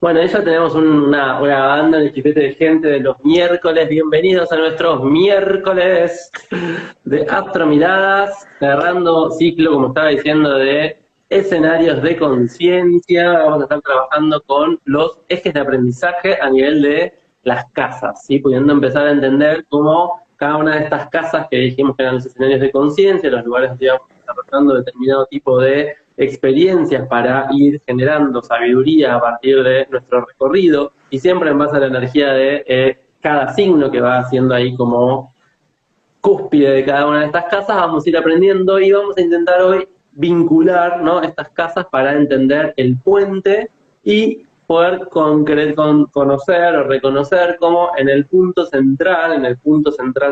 Bueno, ya tenemos una banda de chipete de gente de los miércoles. Bienvenidos a nuestros miércoles de Astromiradas, cerrando ciclo, como estaba diciendo, de escenarios de conciencia. Vamos a estar trabajando con los ejes de aprendizaje a nivel de las casas, ¿sí? Pudiendo empezar a entender cómo cada una de estas casas que dijimos que eran los escenarios de conciencia, los lugares donde íbamos desarrollando determinado tipo de experiencias para ir generando sabiduría a partir de nuestro recorrido y siempre en base a la energía de cada signo que va haciendo ahí como cúspide de cada una de estas casas, vamos a ir aprendiendo y vamos a intentar hoy vincular, ¿no?, estas casas para entender el puente y poder conocer o reconocer cómo en el punto central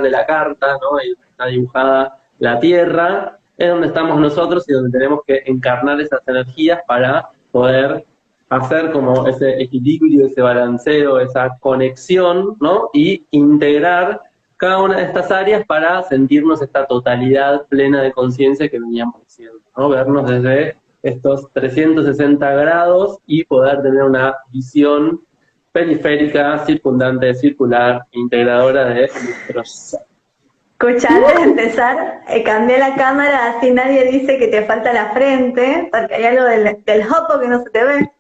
de la carta, ¿no?, ahí está dibujada la Tierra, es donde estamos nosotros y donde tenemos que encarnar esas energías para poder hacer como ese equilibrio, ese balanceo, esa conexión, ¿no?, y integrar cada una de estas áreas para sentirnos esta totalidad plena de conciencia que veníamos diciendo, ¿no? Vernos desde estos 360 grados y poder tener una visión periférica, circundante, circular, integradora de nuestro ser. Escucha, antes de empezar, cambié la cámara, así nadie dice que te falta la frente, porque hay algo del hopo que no se te ve.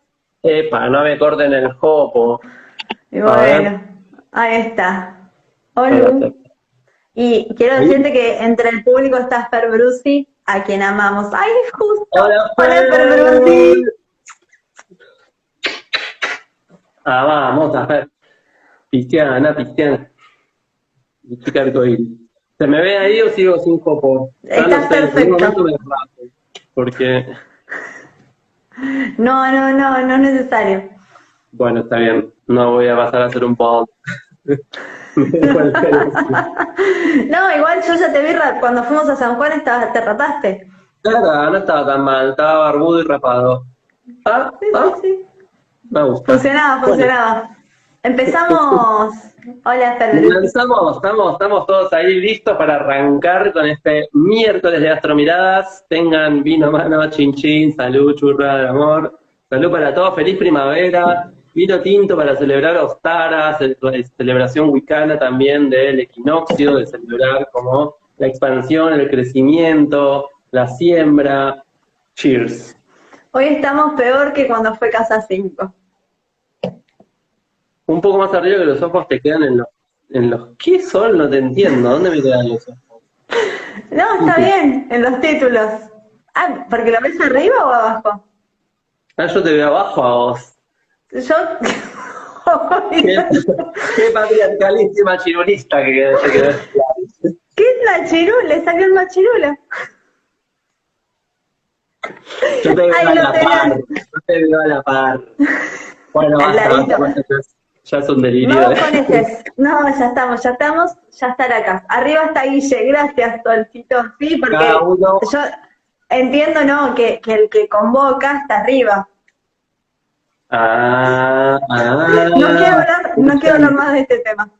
Epa, no me corten el jopo. Y bueno, ahí está. Hola. Y quiero decirte que entre el público está Fer Brusi, a quien amamos. ¡Ay, justo! ¡Hola, Fer Brusi! Ah, vamos a ver. Cristiana. Mi chica arcoíris. ¿Se me ve ahí o sigo sin jopo? Estás perfecto. Porque... No es necesario. Bueno, está bien. No voy a pasar a hacer un pod. No, igual yo ya te vi cuando fuimos a San Juan, te rapaste. Claro, no estaba tan mal, estaba barbudo y rapado. Sí. Me gusta. Funcionaba. Bueno. Empezamos. Hola, Fer. Estamos todos ahí listos para arrancar con este miércoles de Astromiradas. Tengan vino, mano, chin, salud, churra de amor. Salud para todos, feliz primavera. Vino tinto para celebrar Ostara, celebración wicana también del equinoccio, de celebrar como la expansión, el crecimiento, la siembra. Cheers. Hoy estamos peor que cuando fue Casa 5. Un poco más arriba que los ojos te quedan en los... ¿Qué son? No te entiendo. ¿Dónde me quedan los ojos? No, está bien, en los títulos. Ah, ¿porque lo ves arriba o abajo? Ah, yo te veo abajo a vos. Yo... qué patriarcalísima chirulista que se quedó. ¿Qué es la chirula? ¿Le salió el machirula? Yo te veo a la par. Bueno, basta, ya es un delirio. No conoces. No, ya estamos, ya estar acá. Arriba está Guille, gracias, Solcito. Sí, porque yo entiendo, ¿no?, que el que convoca está arriba. No quiero hablar más de este tema.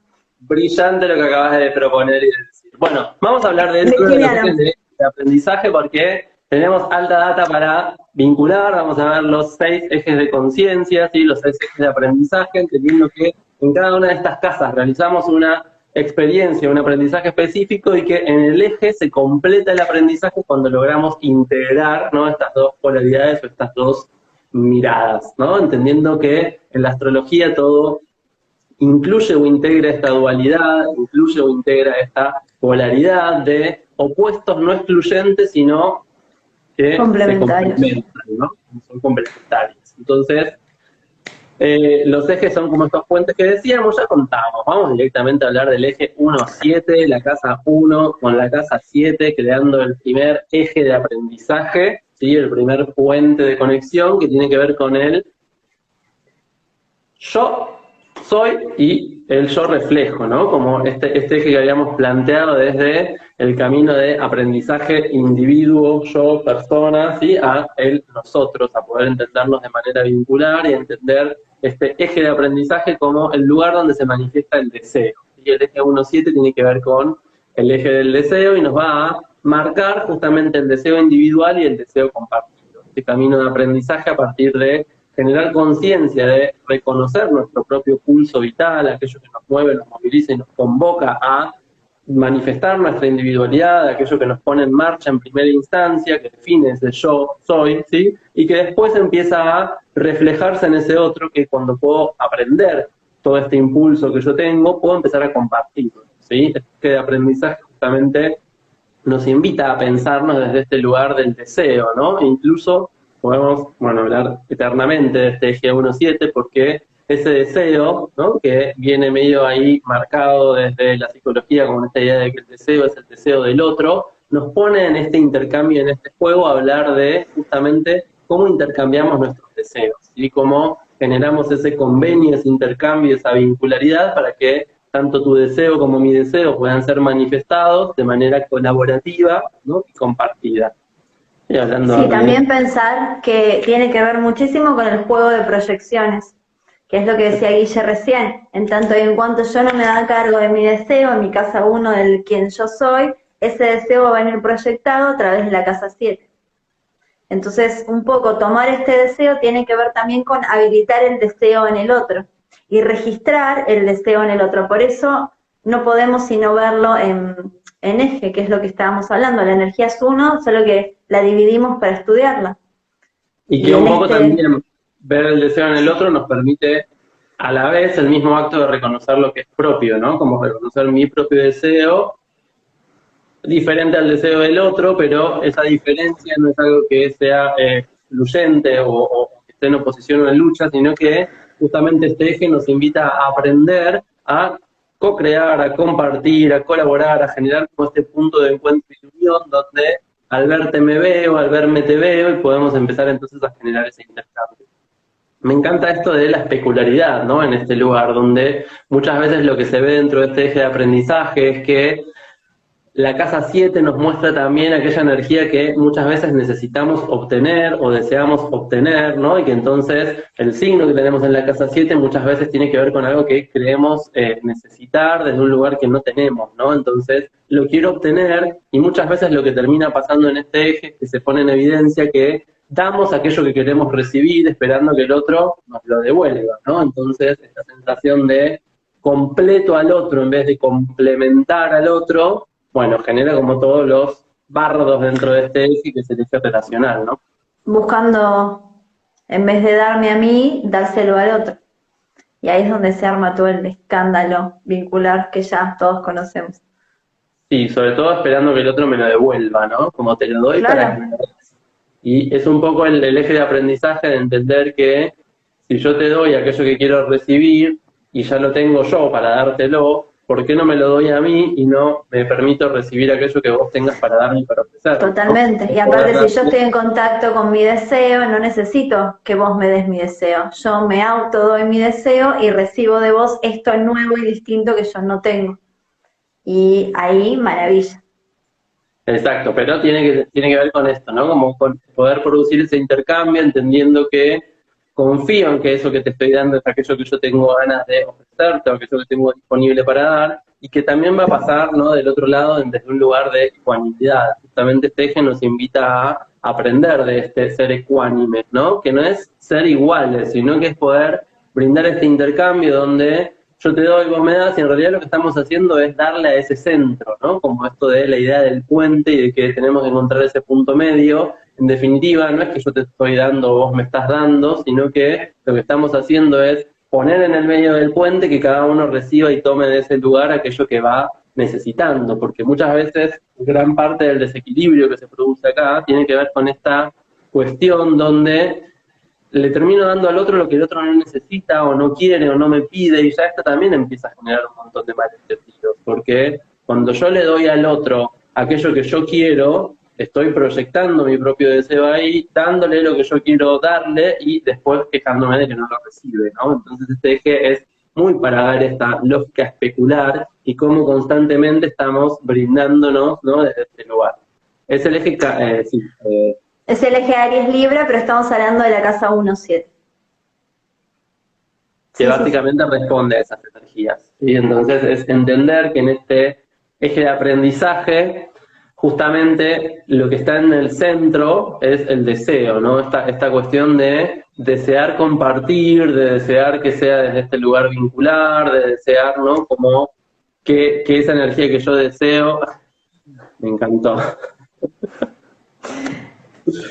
Brillante lo que acabas de proponer y de decir. Bueno, vamos a hablar de aprendizaje porque tenemos alta data para vincular. Vamos a ver los 6 ejes de conciencia, ¿sí?, los 6 ejes de aprendizaje, entendiendo que en cada una de estas casas realizamos una experiencia, un aprendizaje específico y que en el eje se completa el aprendizaje cuando logramos integrar, ¿no?, estas dos polaridades o estas dos miradas, ¿no? Entendiendo que en la astrología todo incluye o integra esta dualidad, incluye o integra esta polaridad de opuestos no excluyentes, sino que complementarios. Se complementan, ¿no? Son complementarios. Entonces, los ejes son como estos puentes que decíamos, ya contamos. Vamos directamente a hablar del eje 1-7, la casa 1 con la casa 7, creando el primer eje de aprendizaje, ¿sí?, el primer puente de conexión que tiene que ver con el yo soy y el yo reflejo, ¿no? Como este eje que habíamos planteado desde el camino de aprendizaje individuo, yo, persona, ¿sí?, a el nosotros, a poder entendernos de manera vincular y entender este eje de aprendizaje como el lugar donde se manifiesta el deseo. Y el eje 1-7 tiene que ver con el eje del deseo y nos va a marcar justamente el deseo individual y el deseo compartido. Este camino de aprendizaje a partir de generar conciencia de reconocer nuestro propio pulso vital, aquello que nos mueve, nos moviliza y nos convoca a manifestar nuestra individualidad, aquello que nos pone en marcha en primera instancia, que define ese yo soy, ¿sí? Y que después empieza a reflejarse en ese otro, que cuando puedo aprender todo este impulso que yo tengo, puedo empezar a compartirlo, ¿sí? Este aprendizaje justamente nos invita a pensarnos desde este lugar del deseo, ¿no? E incluso podemos, hablar eternamente de este eje 1-7, porque ese deseo, ¿no? Que viene medio ahí marcado desde la psicología con esta idea de que el deseo es el deseo del otro, nos pone en este intercambio, en este juego, a hablar de justamente cómo intercambiamos nuestros deseos y cómo generamos ese convenio, ese intercambio, esa vincularidad para que tanto tu deseo como mi deseo puedan ser manifestados de manera colaborativa, ¿no? Y compartida. Y sí, también pensar que tiene que ver muchísimo con el juego de proyecciones, que es lo que decía Guille recién. En tanto y en cuanto yo no me haga cargo de mi deseo, en mi casa 1 del quien yo soy, ese deseo va a venir proyectado a través de la casa 7. Entonces, un poco tomar este deseo tiene que ver también con habilitar el deseo en el otro y registrar el deseo en el otro. Por eso no podemos sino verlo en eje, que es lo que estábamos hablando. La energía es 1, solo que la dividimos para estudiarla. Y que un poco también ver el deseo en el otro nos permite a la vez el mismo acto de reconocer lo que es propio, ¿no? Como reconocer mi propio deseo, diferente al deseo del otro, pero esa diferencia no es algo que sea excluyente o que esté en oposición o en lucha, sino que justamente este eje nos invita a aprender a co-crear, a compartir, a colaborar, a generar como este punto de encuentro y unión donde al verte me veo, al verme te veo, y podemos empezar entonces a generar ese intercambio. Me encanta esto de la especularidad, ¿no? En este lugar, donde muchas veces lo que se ve dentro de este eje de aprendizaje es que la casa 7 nos muestra también aquella energía que muchas veces necesitamos obtener o deseamos obtener, ¿no? Y que entonces el signo que tenemos en la casa 7 muchas veces tiene que ver con algo que creemos necesitar desde un lugar que no tenemos, ¿no? Entonces lo quiero obtener, y muchas veces lo que termina pasando en este eje es que se pone en evidencia que damos aquello que queremos recibir esperando que el otro nos lo devuelva, ¿no? Entonces esta sensación de completo al otro en vez de complementar al otro, bueno, genera como todos los bardos dentro de este eje, que es el eje relacional, ¿no? Buscando, en vez de darme a mí, dárselo al otro. Y ahí es donde se arma todo el escándalo vincular que ya todos conocemos. Sí, sobre todo esperando que el otro me lo devuelva, ¿no? Como te lo doy, claro, para que me lo des. Y es un poco el eje de aprendizaje de entender que si yo te doy aquello que quiero recibir y ya lo tengo yo para dártelo, ¿por qué no me lo doy a mí y no me permito recibir aquello que vos tengas para darme y para ofrecer? Totalmente, ¿no? Y aparte si yo estoy en contacto con mi deseo, no necesito que vos me des mi deseo. Yo me autodoy mi deseo y recibo de vos esto nuevo y distinto que yo no tengo. Y ahí, maravilla. Exacto, pero tiene que ver con esto, ¿no? Como con poder producir ese intercambio, entendiendo que confío en que eso que te estoy dando es aquello que yo tengo ganas de ofrecerte o aquello que tengo disponible para dar, y que también va a pasar, ¿no? Del otro lado, desde un lugar de ecuanimidad. Justamente este eje nos invita a aprender de este ser ecuánime, ¿no? Que no es ser iguales, sino que es poder brindar este intercambio donde yo te doy, vos me das, y en realidad lo que estamos haciendo es darle a ese centro, ¿no? Como esto de la idea del puente y de que tenemos que encontrar ese punto medio. En definitiva, no es que yo te estoy dando o vos me estás dando, sino que lo que estamos haciendo es poner en el medio del puente que cada uno reciba y tome de ese lugar aquello que va necesitando, porque muchas veces gran parte del desequilibrio que se produce acá tiene que ver con esta cuestión donde le termino dando al otro lo que el otro no necesita o no quiere o no me pide, y ya esto también empieza a generar un montón de malentendidos, porque cuando yo le doy al otro aquello que yo quiero, estoy proyectando mi propio deseo ahí, dándole lo que yo quiero darle y después quejándome de que no lo recibe, ¿no? Entonces este eje es muy para ver esta lógica especular y cómo constantemente estamos brindándonos, ¿no? Desde este lugar. Es el eje, es el eje Aries Libra, pero estamos hablando de la casa 1-7. Que básicamente responde a esas energías. ¿Sí? Entonces es entender que en este eje de aprendizaje, justamente lo que está en el centro es el deseo, ¿no? Esta cuestión de desear compartir, de desear que sea desde este lugar vincular, de desear, ¿no? Como que esa energía que yo deseo, me encantó.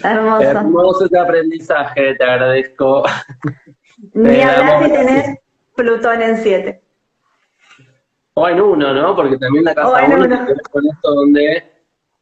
Hermoso. Hermoso este aprendizaje, te agradezco. Ni hablar de tener Plutón en 7. O en 1, ¿no? Porque también la casa 1 tiene que ver con esto donde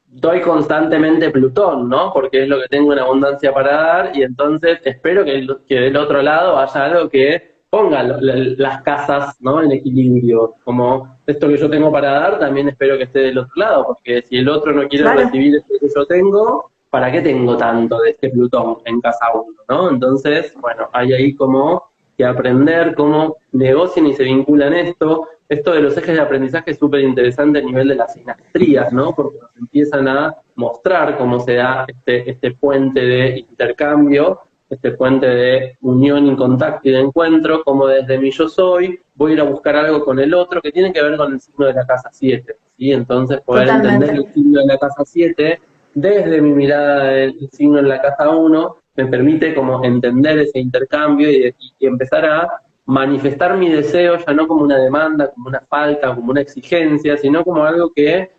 doy constantemente Plutón, ¿no? Porque es lo que tengo en abundancia para dar, y entonces espero que del otro lado haya algo que ponga las casas, ¿no? En equilibrio. Como esto que yo tengo para dar, también espero que esté del otro lado, porque si el otro no quiere recibir esto que yo tengo, ¿para qué tengo tanto de este Plutón en casa 1, ¿no? Entonces, bueno, hay ahí como que aprender cómo negocian y se vinculan esto. Esto de los ejes de aprendizaje es súper interesante a nivel de las sinastrías, ¿no? Porque nos empiezan a mostrar cómo se da este puente de intercambio, este puente de unión y contacto y de encuentro, como desde mi yo soy, voy a ir a buscar algo con el otro que tiene que ver con el signo de la casa 7, ¿sí? Entonces poder entender el signo de la casa 7 desde mi mirada del signo en la casa 1 me permite como entender ese intercambio y empezar a manifestar mi deseo ya no como una demanda, como una falta, como una exigencia, sino como algo que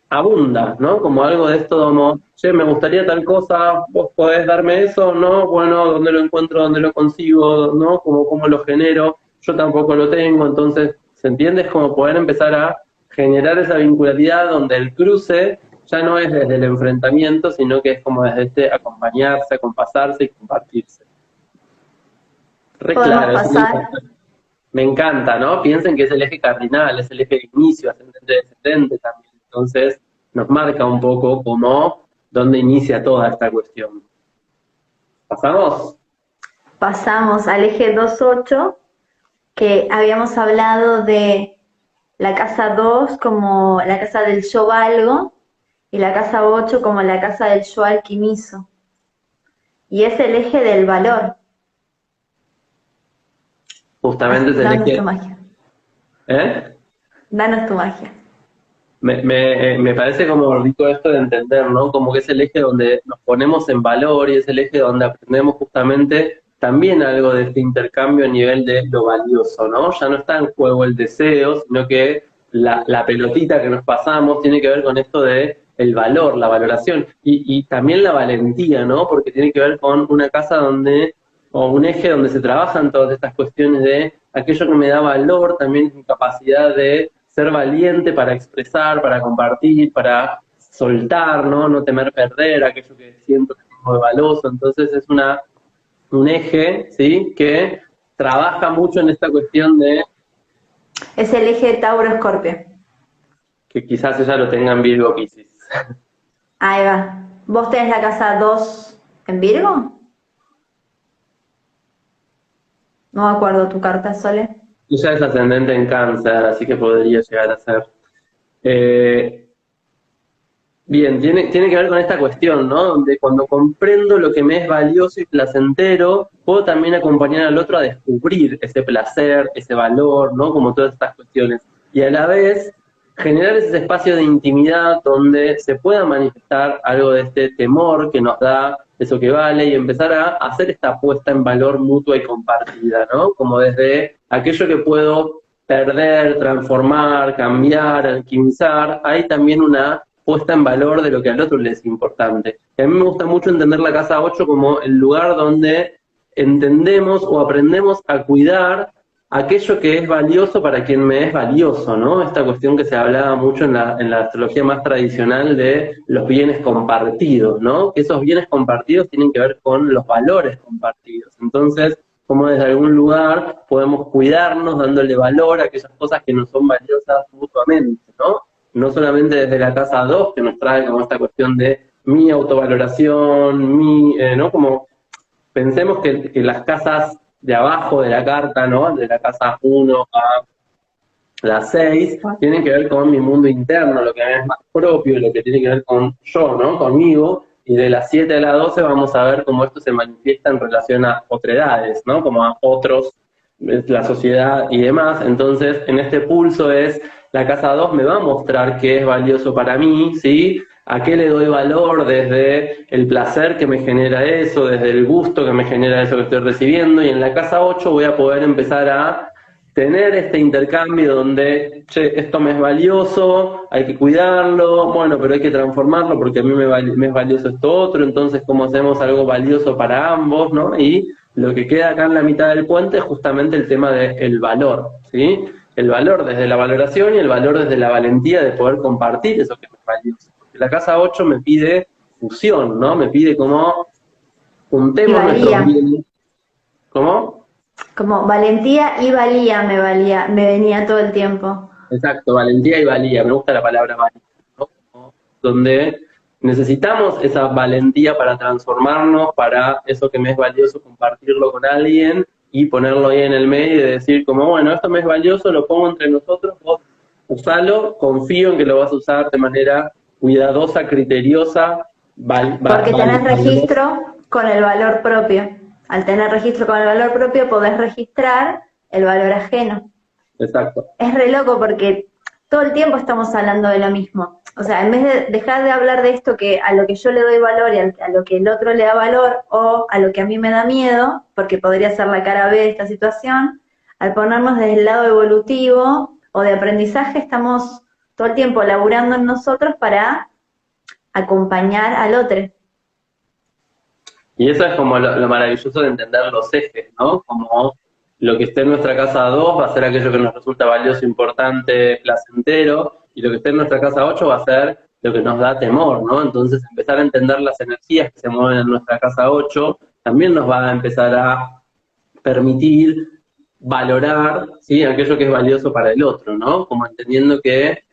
abunda, ¿no? Como algo de esto como, che, me gustaría tal cosa, vos podés darme eso, ¿no? Bueno, ¿dónde lo encuentro, dónde lo consigo, ¿no? ¿Cómo lo genero? Yo tampoco lo tengo, entonces, ¿se entiende? Es como poder empezar a generar esa vincularidad donde el cruce ya no es desde el enfrentamiento, sino que es como desde este acompañarse, acompasarse y compartirse. Re claro, me encanta, ¿no? Piensen que es el eje cardinal, es el eje de inicio, ascendente-descendente también. Entonces, nos marca un poco como dónde inicia toda esta cuestión. ¿Pasamos? Pasamos al eje 2-8, que habíamos hablado de la casa 2 como la casa del yo valgo, y la casa 8 como la casa del yo alquimizo. Y es el eje del valor. Justamente es el eje... eje... tu magia. ¿Eh? Danos tu magia. Me parece como rico esto de entender, ¿no? Como que es el eje donde nos ponemos en valor y es el eje donde aprendemos justamente también algo de este intercambio a nivel de lo valioso, ¿no? Ya no está en juego el deseo, sino que la pelotita que nos pasamos tiene que ver con esto de el valor, la valoración y también la valentía, ¿no? Porque tiene que ver con una casa donde, o un eje donde se trabajan todas estas cuestiones de aquello que me da valor, también mi capacidad de ser valiente para expresar, para compartir, para soltar, ¿no? No temer perder aquello que siento que tengo de valioso. Entonces es un eje, ¿sí? Que trabaja mucho en esta cuestión de... Es el eje de Tauro-Escorpio. Que quizás ella lo tenga en Virgo, Piscis. Ahí va. ¿Vos tenés la casa 2 en Virgo? No me acuerdo tu carta, Sole. Ella es ascendente en Cáncer, así que podría llegar a ser. Bien, tiene que ver con esta cuestión, ¿no? Donde cuando comprendo lo que me es valioso y placentero, puedo también acompañar al otro a descubrir ese placer, ese valor, ¿no? Como todas estas cuestiones. Y a la vez, generar ese espacio de intimidad donde se pueda manifestar algo de este temor que nos da eso que vale y empezar a hacer esta puesta en valor mutua y compartida, ¿no? Como desde aquello que puedo perder, transformar, cambiar, alquimizar, hay también una puesta en valor de lo que al otro le es importante. Y a mí me gusta mucho entender la casa 8 como el lugar donde entendemos o aprendemos a cuidar aquello que es valioso para quien me es valioso, ¿no? Esta cuestión que se hablaba mucho en la astrología más tradicional de los bienes compartidos, ¿no? Que esos bienes compartidos tienen que ver con los valores compartidos. Entonces, como desde algún lugar podemos cuidarnos dándole valor a aquellas cosas que nos son valiosas mutuamente, ¿no? No solamente desde la casa 2, que nos trae como esta cuestión de mi autovaloración, ¿no? Como pensemos que las casas de abajo de la carta, ¿no? De la casa 1 a la 6, tienen que ver con mi mundo interno, lo que es más propio, lo que tiene que ver con yo, ¿no? Conmigo. Y de las 7 a la 12 vamos a ver cómo esto se manifiesta en relación a otredades, ¿no? Como a otros, la sociedad y demás. Entonces, en este pulso es, la casa 2 me va a mostrar qué es valioso para mí, ¿sí? a qué le doy valor desde el placer que me genera eso, desde el gusto que me genera eso que estoy recibiendo, y en la casa 8 voy a poder empezar a tener este intercambio donde, che, esto me es valioso, hay que cuidarlo, bueno, pero hay que transformarlo porque a mí me es valioso esto otro, entonces cómo hacemos algo valioso para ambos, ¿no? Y lo que queda acá en la mitad del puente es justamente el tema del valor, ¿sí? El valor desde la valoración y el valor desde la valentía de poder compartir eso que me es valioso. Porque la casa 8 me pide fusión, ¿no? Me pide como Y juntemos nuestros valía, bienes. ¿Cómo? como valentía y valía, me venía todo el tiempo. Exacto, valentía y valía, me gusta la palabra valía, ¿no? Donde necesitamos esa valentía para transformarnos, para eso que me es valioso, compartirlo con alguien y ponerlo ahí en el medio y decir como, bueno, esto me es valioso, lo pongo entre nosotros, vos usalo, confío en que lo vas a usar de manera cuidadosa, criteriosa, Porque tenés valorando. registro con el valor propio. Al tener registro con el valor propio podés registrar el valor ajeno. Exacto. Es re loco porque todo el tiempo estamos hablando de lo mismo. O sea, en vez de dejar de hablar de esto que a lo que yo le doy valor y a lo que el otro le da valor o a lo que a mí me da miedo, porque podría ser la cara B de esta situación, al ponernos desde el lado evolutivo o de aprendizaje, estamos todo el tiempo laburando en nosotros para acompañar al otro. Y eso es como lo maravilloso de entender los ejes, ¿no? Como lo que esté en nuestra casa 2 va a ser aquello que nos resulta valioso, importante, placentero, y lo que esté en nuestra casa 8 va a ser lo que nos da temor, ¿no? Entonces empezar a entender las energías que se mueven en nuestra casa 8 también nos va a empezar a permitir valorar, ¿sí? Aquello que es valioso para el otro, ¿no? Como entendiendo que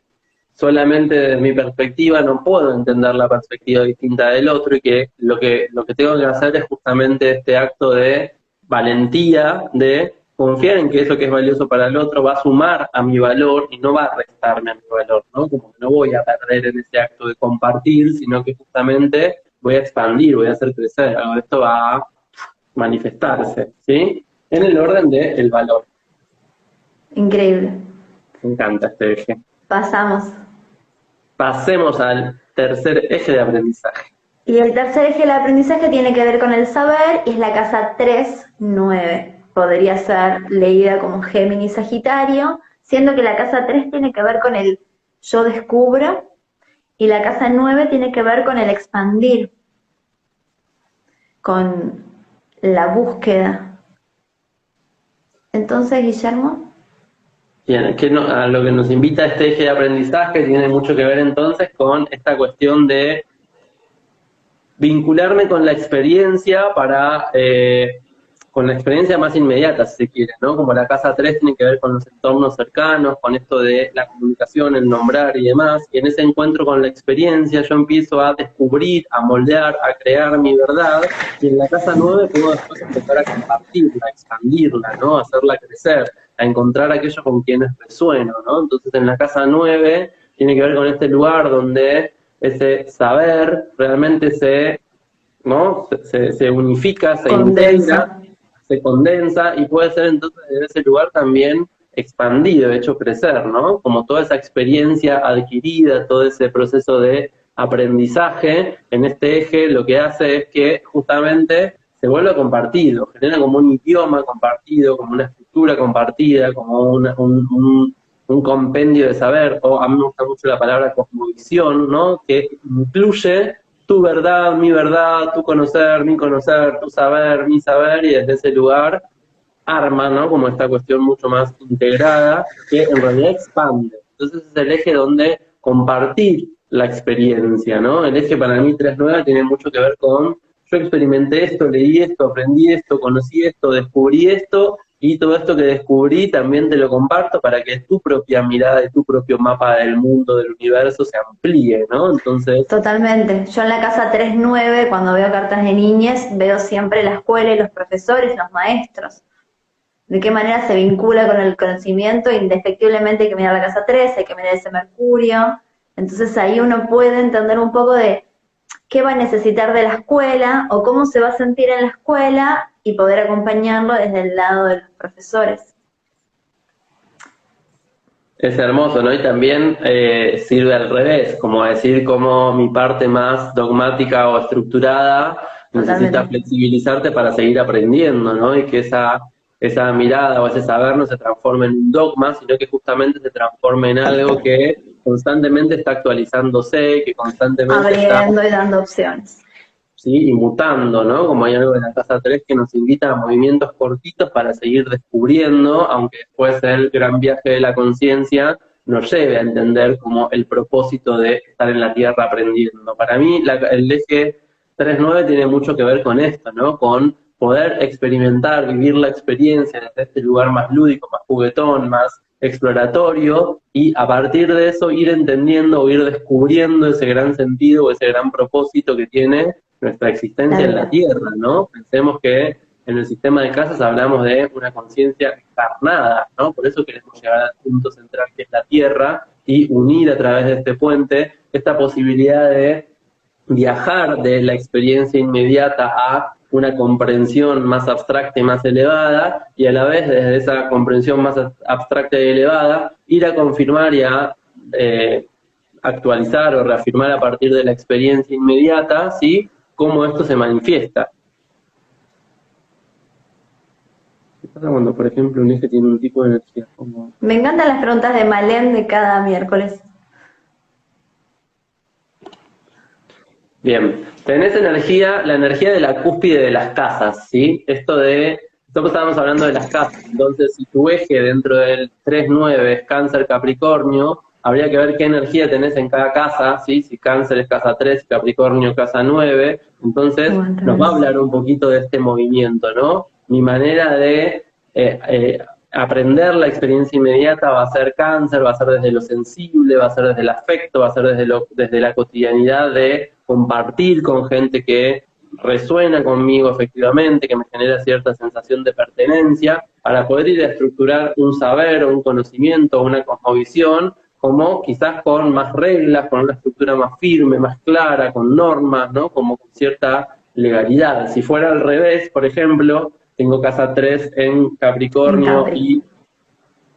solamente desde mi perspectiva no puedo entender la perspectiva distinta del otro y que lo que tengo que hacer es justamente este acto de valentía, de confiar en que eso que es valioso para el otro va a sumar a mi valor y no va a restarme a mi valor, ¿no? Como que no voy a perder en ese acto de compartir, sino que justamente voy a expandir, voy a hacer crecer, algo de esto va a manifestarse, ¿sí? En el orden del valor. Increíble. Me encanta este eje. Pasamos. Pasemos al tercer eje de aprendizaje. Y el tercer eje del aprendizaje tiene que ver con el saber y es la casa 3-9. Podría ser leída como Géminis Sagitario, siendo que la casa 3 tiene que ver con el yo descubro y la casa 9 tiene que ver con el expandir, con la búsqueda. Entonces, Guillermo. Bien, a lo que nos invita este eje de aprendizaje tiene mucho que ver entonces con esta cuestión de vincularme con la experiencia con la experiencia más inmediata, si se quiere, ¿no? Como la casa 3 tiene que ver con los entornos cercanos, con esto de la comunicación, el nombrar y demás, y en ese encuentro con la experiencia yo empiezo a descubrir, a moldear, a crear mi verdad, y en la casa 9 puedo después empezar a compartirla, a expandirla, ¿no? A hacerla crecer, a encontrar aquello con quienes resueno, ¿no? Entonces en la casa 9 tiene que ver con este lugar donde ese saber realmente ¿no? se unifica, se integra, Condensa. se condensa y puede ser entonces en ese lugar también expandido, hecho crecer, ¿no? Como toda esa experiencia adquirida, todo ese proceso de aprendizaje en este eje lo que hace es que justamente se vuelve compartido, genera como un idioma compartido, como una estructura compartida, como un compendio de saber, o a mí me gusta mucho la palabra cosmovisión, ¿no? Que incluye tu verdad, tu conocer, mi conocer, tu saber, mi saber, y desde ese lugar arma, ¿no? Como esta cuestión mucho más integrada, que en realidad expande. Entonces es el eje donde compartir la experiencia, ¿no? El eje para mí 3-9 tiene mucho que ver con yo experimenté esto, leí esto, aprendí esto, conocí esto, descubrí esto, y todo esto que descubrí también te lo comparto para que tu propia mirada y tu propio mapa del mundo, del universo, se amplíe, ¿no? Entonces, Totalmente. Yo en la casa 3-9, cuando veo cartas de niñez, veo siempre la escuela y los profesores, los maestros. De qué manera se vincula con el conocimiento, indefectiblemente hay que mirar la casa 3, hay que mirar ese Mercurio. Entonces ahí uno puede entender un poco de qué va a necesitar de la escuela o cómo se va a sentir en la escuela y poder acompañarlo desde el lado de los profesores. Es hermoso, ¿no? Y también sirve al revés, como decir cómo mi parte más dogmática o estructurada necesita Totalmente. flexibilizarte para seguir aprendiendo, ¿no? Y que esa mirada o ese saber no se transforme en un dogma, sino que justamente se transforme en algo que constantemente está actualizándose, que constantemente está, Abriendo y dando opciones. ¿sí? Y mutando, ¿no? Como hay algo de la casa 3 que nos invita a movimientos cortitos para seguir descubriendo, aunque después el gran viaje de la conciencia nos lleve a entender como el propósito de estar en la Tierra aprendiendo. Para mí el eje 3-9 tiene mucho que ver con esto, ¿no? Con poder experimentar, vivir la experiencia desde este lugar más lúdico, más juguetón, más exploratorio, y a partir de eso ir entendiendo o ir descubriendo ese gran sentido o ese gran propósito que tiene nuestra existencia en la Tierra, ¿no? Pensemos que en el sistema de casas hablamos de una conciencia encarnada, ¿no? Por eso queremos llegar al punto central que es la Tierra y unir a través de este puente esta posibilidad de viajar de la experiencia inmediata a una comprensión más abstracta y más elevada, y a la vez desde esa comprensión más abstracta y elevada, ir a confirmar y a actualizar o reafirmar a partir de la experiencia inmediata, ¿sí? Cómo esto se manifiesta. ¿Qué pasa cuando, por ejemplo, un eje tiene un tipo de energía? Como... Me encantan las preguntas de Malén de cada miércoles. Bien, tenés energía, la energía de la cúspide de las casas, ¿sí? Nosotros estábamos hablando de las casas, entonces si tu eje dentro del 3-9 es Cáncer Capricornio, habría que ver qué energía tenés en cada casa, ¿sí? Si Cáncer es casa 3, Capricornio casa 9, entonces nos va a hablar un poquito de este movimiento, ¿no? Mi manera de aprender la experiencia inmediata va a ser Cáncer, va a ser desde lo sensible, va a ser desde el afecto, va a ser desde la cotidianidad de compartir con gente que resuena conmigo efectivamente, que me genera cierta sensación de pertenencia, para poder ir a estructurar un saber o un conocimiento o una cosmovisión, como quizás con más reglas, con una estructura más firme, más clara, con normas, ¿no? Como con cierta legalidad. Si fuera al revés, por ejemplo, tengo casa 3 en Capricornio y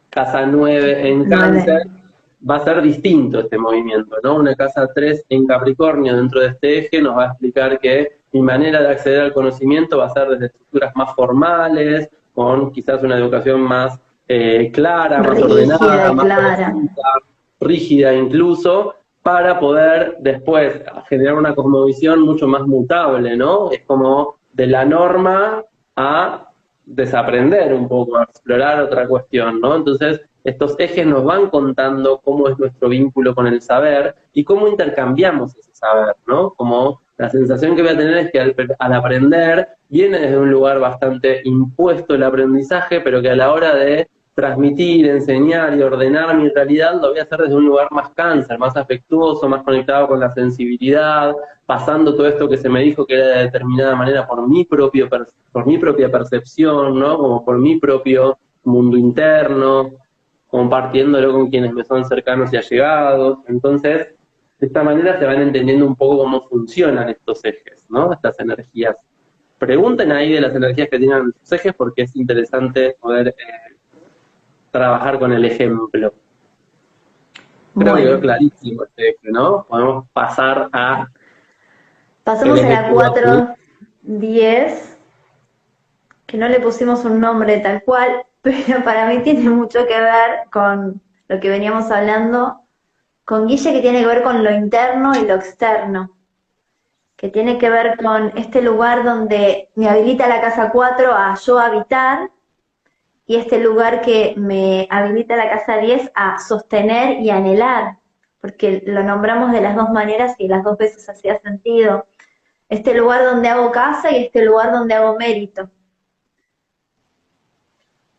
casa 9 en Cáncer, va a ser distinto este movimiento, ¿no? Una casa 3 en Capricornio dentro de este eje nos va a explicar que mi manera de acceder al conocimiento va a ser desde estructuras más formales, con quizás una educación más clara, más ordenada, más precisa, rígida incluso, para poder después generar una cosmovisión mucho más mutable, ¿no? Es como de la norma a desaprender un poco, a explorar otra cuestión, ¿no? Entonces, estos ejes nos van contando cómo es nuestro vínculo con el saber y cómo intercambiamos ese saber, ¿no? Como la sensación que voy a tener es que al aprender viene desde un lugar bastante impuesto el aprendizaje, pero que a la hora de transmitir, enseñar y ordenar mi realidad lo voy a hacer desde un lugar más Cáncer, más afectuoso, más conectado con la sensibilidad, pasando todo esto que se me dijo que era de determinada manera por mi propia percepción, ¿no? Como por mi propio mundo interno, compartiéndolo con quienes me son cercanos y allegados. Entonces, de esta manera se van entendiendo un poco cómo funcionan estos ejes, ¿no? Estas energías. Pregunten ahí de las energías que tienen sus ejes porque es interesante poder trabajar con el ejemplo. Creo que quedó clarísimo este eje, ¿no? Podemos pasar a... Pasamos a la 4-10, que no le pusimos un nombre tal cual, pero para mí tiene mucho que ver con lo que veníamos hablando con Guille, que tiene que ver con lo interno y lo externo, que tiene que ver con este lugar donde me habilita la casa 4 a yo habitar, y este lugar que me habilita la casa 10 a sostener y anhelar, porque lo nombramos de las dos maneras y las dos veces hacía sentido. Este lugar donde hago casa y este lugar donde hago mérito.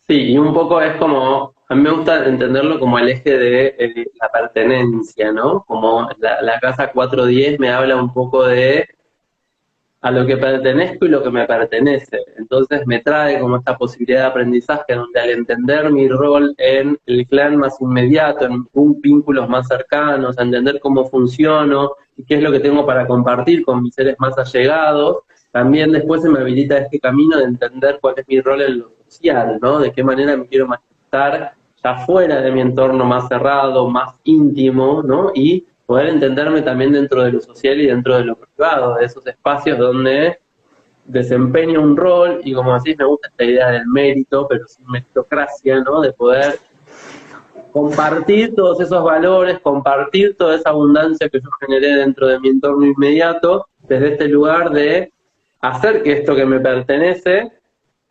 Sí, y un poco es como, a mí me gusta entenderlo como el eje de la pertenencia, ¿no? Como la casa 410 me habla un poco de a lo que pertenezco y lo que me pertenece. Entonces me trae como esta posibilidad de aprendizaje donde al entender mi rol en el clan más inmediato, en vínculos más cercanos, a entender cómo funciono y qué es lo que tengo para compartir con mis seres más allegados, también después se me habilita este camino de entender cuál es mi rol en lo social, ¿no? De qué manera me quiero manifestar ya fuera de mi entorno más cerrado, más íntimo, ¿no? Y poder entenderme también dentro de lo social y dentro de lo privado, de esos espacios donde desempeño un rol, y como decís, me gusta esta idea del mérito, pero sin meritocracia, ¿no? De poder compartir todos esos valores, compartir toda esa abundancia que yo generé dentro de mi entorno inmediato, desde este lugar de hacer que esto que me pertenece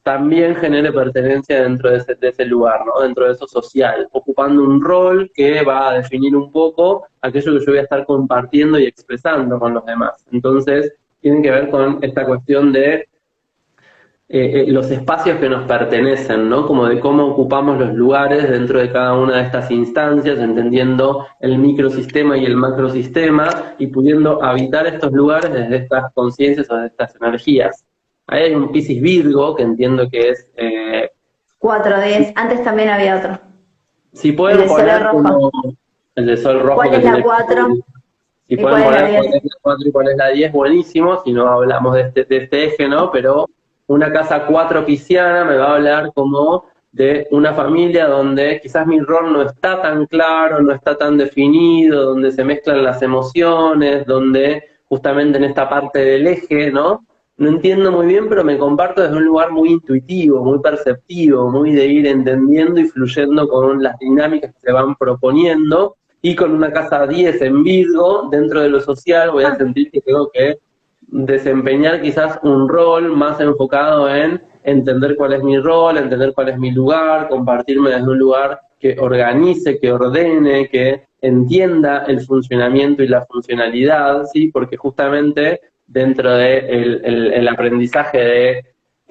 también genere pertenencia dentro de ese lugar, ¿no? Dentro de eso social, ocupando un rol que va a definir un poco aquello que yo voy a estar compartiendo y expresando con los demás. Entonces, tiene que ver con esta cuestión de los espacios que nos pertenecen, ¿no? Como de cómo ocupamos los lugares dentro de cada una de estas instancias, entendiendo el microsistema y el macrosistema y pudiendo habitar estos lugares desde estas conciencias o desde estas energías. Ahí hay un Piscis Virgo, que entiendo que es... 4-10, antes también había otro. Si pueden El de poner sol rojo. el de sol rojo. ¿Cuál es la 4? Si pueden poner cuál es la 4 y cuál es la 10, buenísimo, si no hablamos de este eje, ¿no? Pero una casa 4 pisciana me va a hablar como de una familia donde quizás mi rol no está tan claro, no está tan definido, donde se mezclan las emociones, donde justamente en esta parte del eje, ¿no? No entiendo muy bien, pero me comparto desde un lugar muy intuitivo, muy perceptivo, muy de ir entendiendo y fluyendo con las dinámicas que se van proponiendo. Y con una casa 10 en Virgo, dentro de lo social, voy a sentir que tengo que desempeñar quizás un rol más enfocado en entender cuál es mi rol, entender cuál es mi lugar, compartirme desde un lugar que organice, que ordene, que entienda el funcionamiento y la funcionalidad, ¿sí? Porque justamente dentro del aprendizaje de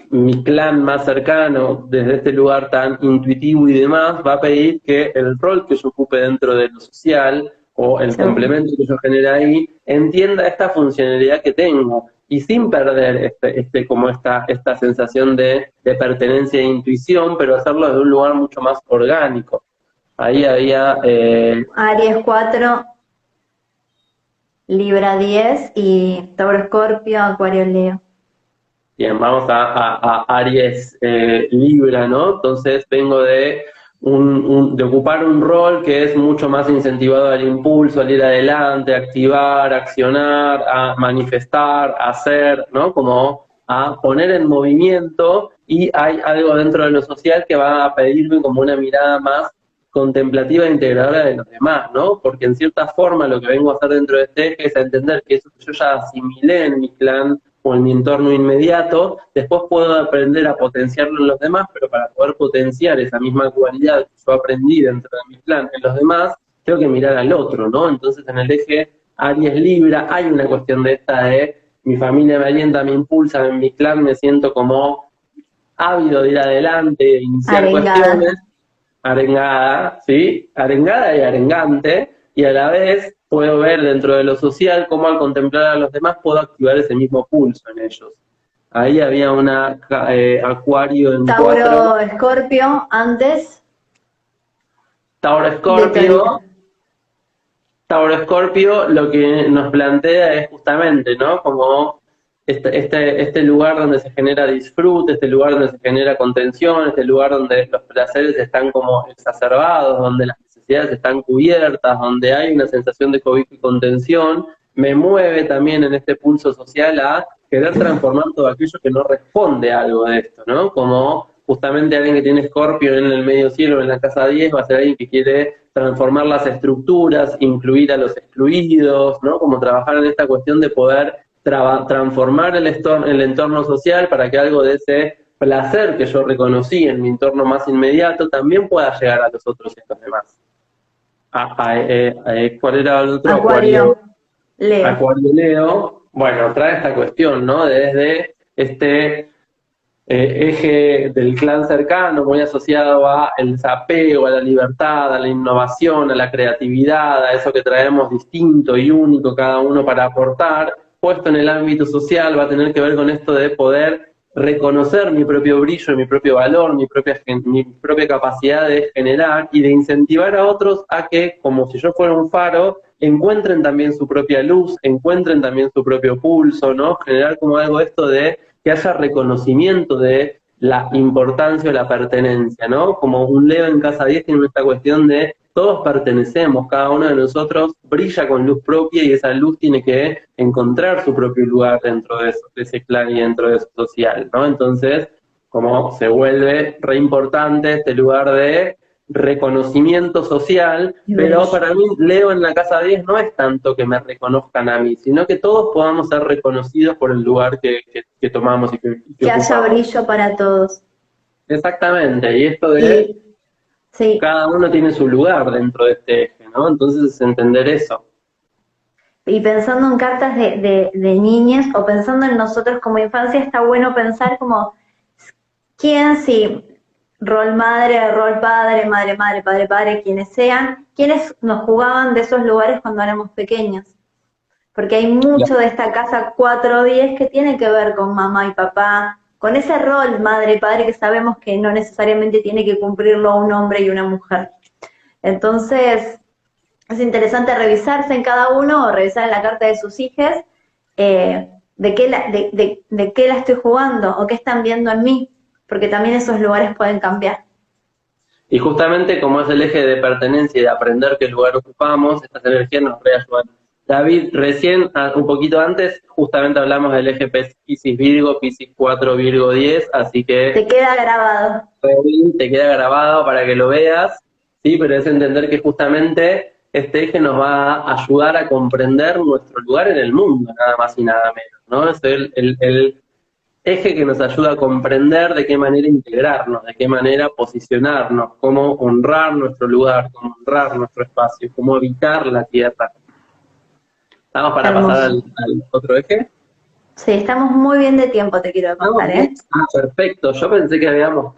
mi clan más cercano, desde este lugar tan intuitivo y demás, va a pedir que el rol que yo ocupe dentro de lo social o el complemento que yo genere ahí, entienda esta funcionalidad que tengo y sin perder como esta sensación de pertenencia e intuición, pero hacerlo desde un lugar mucho más orgánico. Ahí había... Aries 4, Libra 10 y Tauro Escorpio, Acuario Leo. Bien, vamos a Aries Libra, ¿no? Entonces vengo de ocupar un rol que es mucho más incentivado al impulso, al ir adelante, a activar, a accionar, a manifestar, a hacer, ¿no? Como a poner en movimiento, y hay algo dentro de lo social que va a pedirme como una mirada más contemplativa e integradora de los demás, ¿no? Porque en cierta forma lo que vengo a hacer dentro de este eje es a entender que eso que yo ya asimilé en mi clan o en mi entorno inmediato, después puedo aprender a potenciarlo en los demás, pero para poder potenciar esa misma cualidad que yo aprendí dentro de mi clan en los demás, tengo que mirar al otro, ¿no? Entonces en el eje Aries Libra hay una cuestión de esta de mi familia me alienta, me impulsa, en mi clan me siento como ávido de ir adelante, de iniciar cuestiones, arengada, ¿sí? Arengada y arengante, y a la vez puedo ver dentro de lo social cómo al contemplar a los demás puedo activar ese mismo pulso en ellos. Ahí había una Acuario en Tauro Escorpio antes. Tauro Escorpio lo que nos plantea es justamente, ¿no? Como este lugar donde se genera disfrute, este lugar donde se genera contención, este lugar donde los placeres están como exacerbados, donde las necesidades están cubiertas, donde hay una sensación de cobijo y contención, me mueve también en este pulso social a querer transformar todo aquello que no responde a algo de esto, ¿no? Como justamente alguien que tiene Escorpio en el medio cielo, en la casa 10, va a ser alguien que quiere transformar las estructuras, incluir a los excluidos, ¿no? Como trabajar en esta cuestión de poder transformar el entorno social para que algo de ese placer que yo reconocí en mi entorno más inmediato también pueda llegar a los otros y a los demás. ¿Cuál era el otro? Acuario Leo. Acuario Leo, bueno, trae esta cuestión, ¿no? Desde este eje del clan cercano, muy asociado a el desapego, a la libertad, a la innovación, a la creatividad, a eso que traemos distinto y único cada uno para aportar, puesto en el ámbito social, va a tener que ver con esto de poder reconocer mi propio brillo, mi propio valor, mi propia capacidad de generar y de incentivar a otros a que, como si yo fuera un faro, encuentren también su propia luz, encuentren también su propio pulso, ¿no? Generar como algo esto de que haya reconocimiento de la importancia o la pertenencia, ¿no? Como un Leo en casa 10 tiene esta cuestión de todos pertenecemos, cada uno de nosotros brilla con luz propia y esa luz tiene que encontrar su propio lugar dentro de, eso, de ese clan y dentro de eso social, ¿no? Entonces, como se vuelve re importante este lugar de reconocimiento social, pero para mí Leo en la casa 10 no es tanto que me reconozcan a mí, sino que todos podamos ser reconocidos por el lugar que tomamos y que haya ocupamos. brillo para todos. Exactamente, y esto de sí. cada uno tiene su lugar dentro de este eje, ¿no? Entonces es entender eso. Y pensando en cartas de niñas o pensando en nosotros como infancia, está bueno pensar como quién sí, rol madre, rol padre, madre, madre, padre, padre, quienes sean, quienes nos jugaban de esos lugares cuando éramos pequeños. Porque hay mucho de esta casa 410 que tiene que ver con mamá y papá, con ese rol madre y padre que sabemos que no necesariamente tiene que cumplirlo un hombre y una mujer. Entonces, es interesante revisarse en cada uno o revisar en la carta de sus hijos de qué la estoy jugando o qué están viendo en mí, porque también esos lugares pueden cambiar. Y justamente como es el eje de pertenencia y de aprender qué lugar ocupamos, estas energías nos reayudan. David, recién, un poquito antes, justamente hablamos del eje Piscis-Virgo, Piscis 4, Virgo 10, así que... Te queda grabado. Te queda grabado para que lo veas, sí, pero es entender que justamente este eje nos va a ayudar a comprender nuestro lugar en el mundo, nada más y nada menos, ¿no? Es el eje que nos ayuda a comprender de qué manera integrarnos, de qué manera posicionarnos, cómo honrar nuestro lugar, cómo honrar nuestro espacio, cómo habitar la tierra. ¿Estamos para Hermoso. pasar al otro eje? Sí, estamos muy bien de tiempo, te quiero contar, ¿eh? Ah, perfecto. Yo pensé que habíamos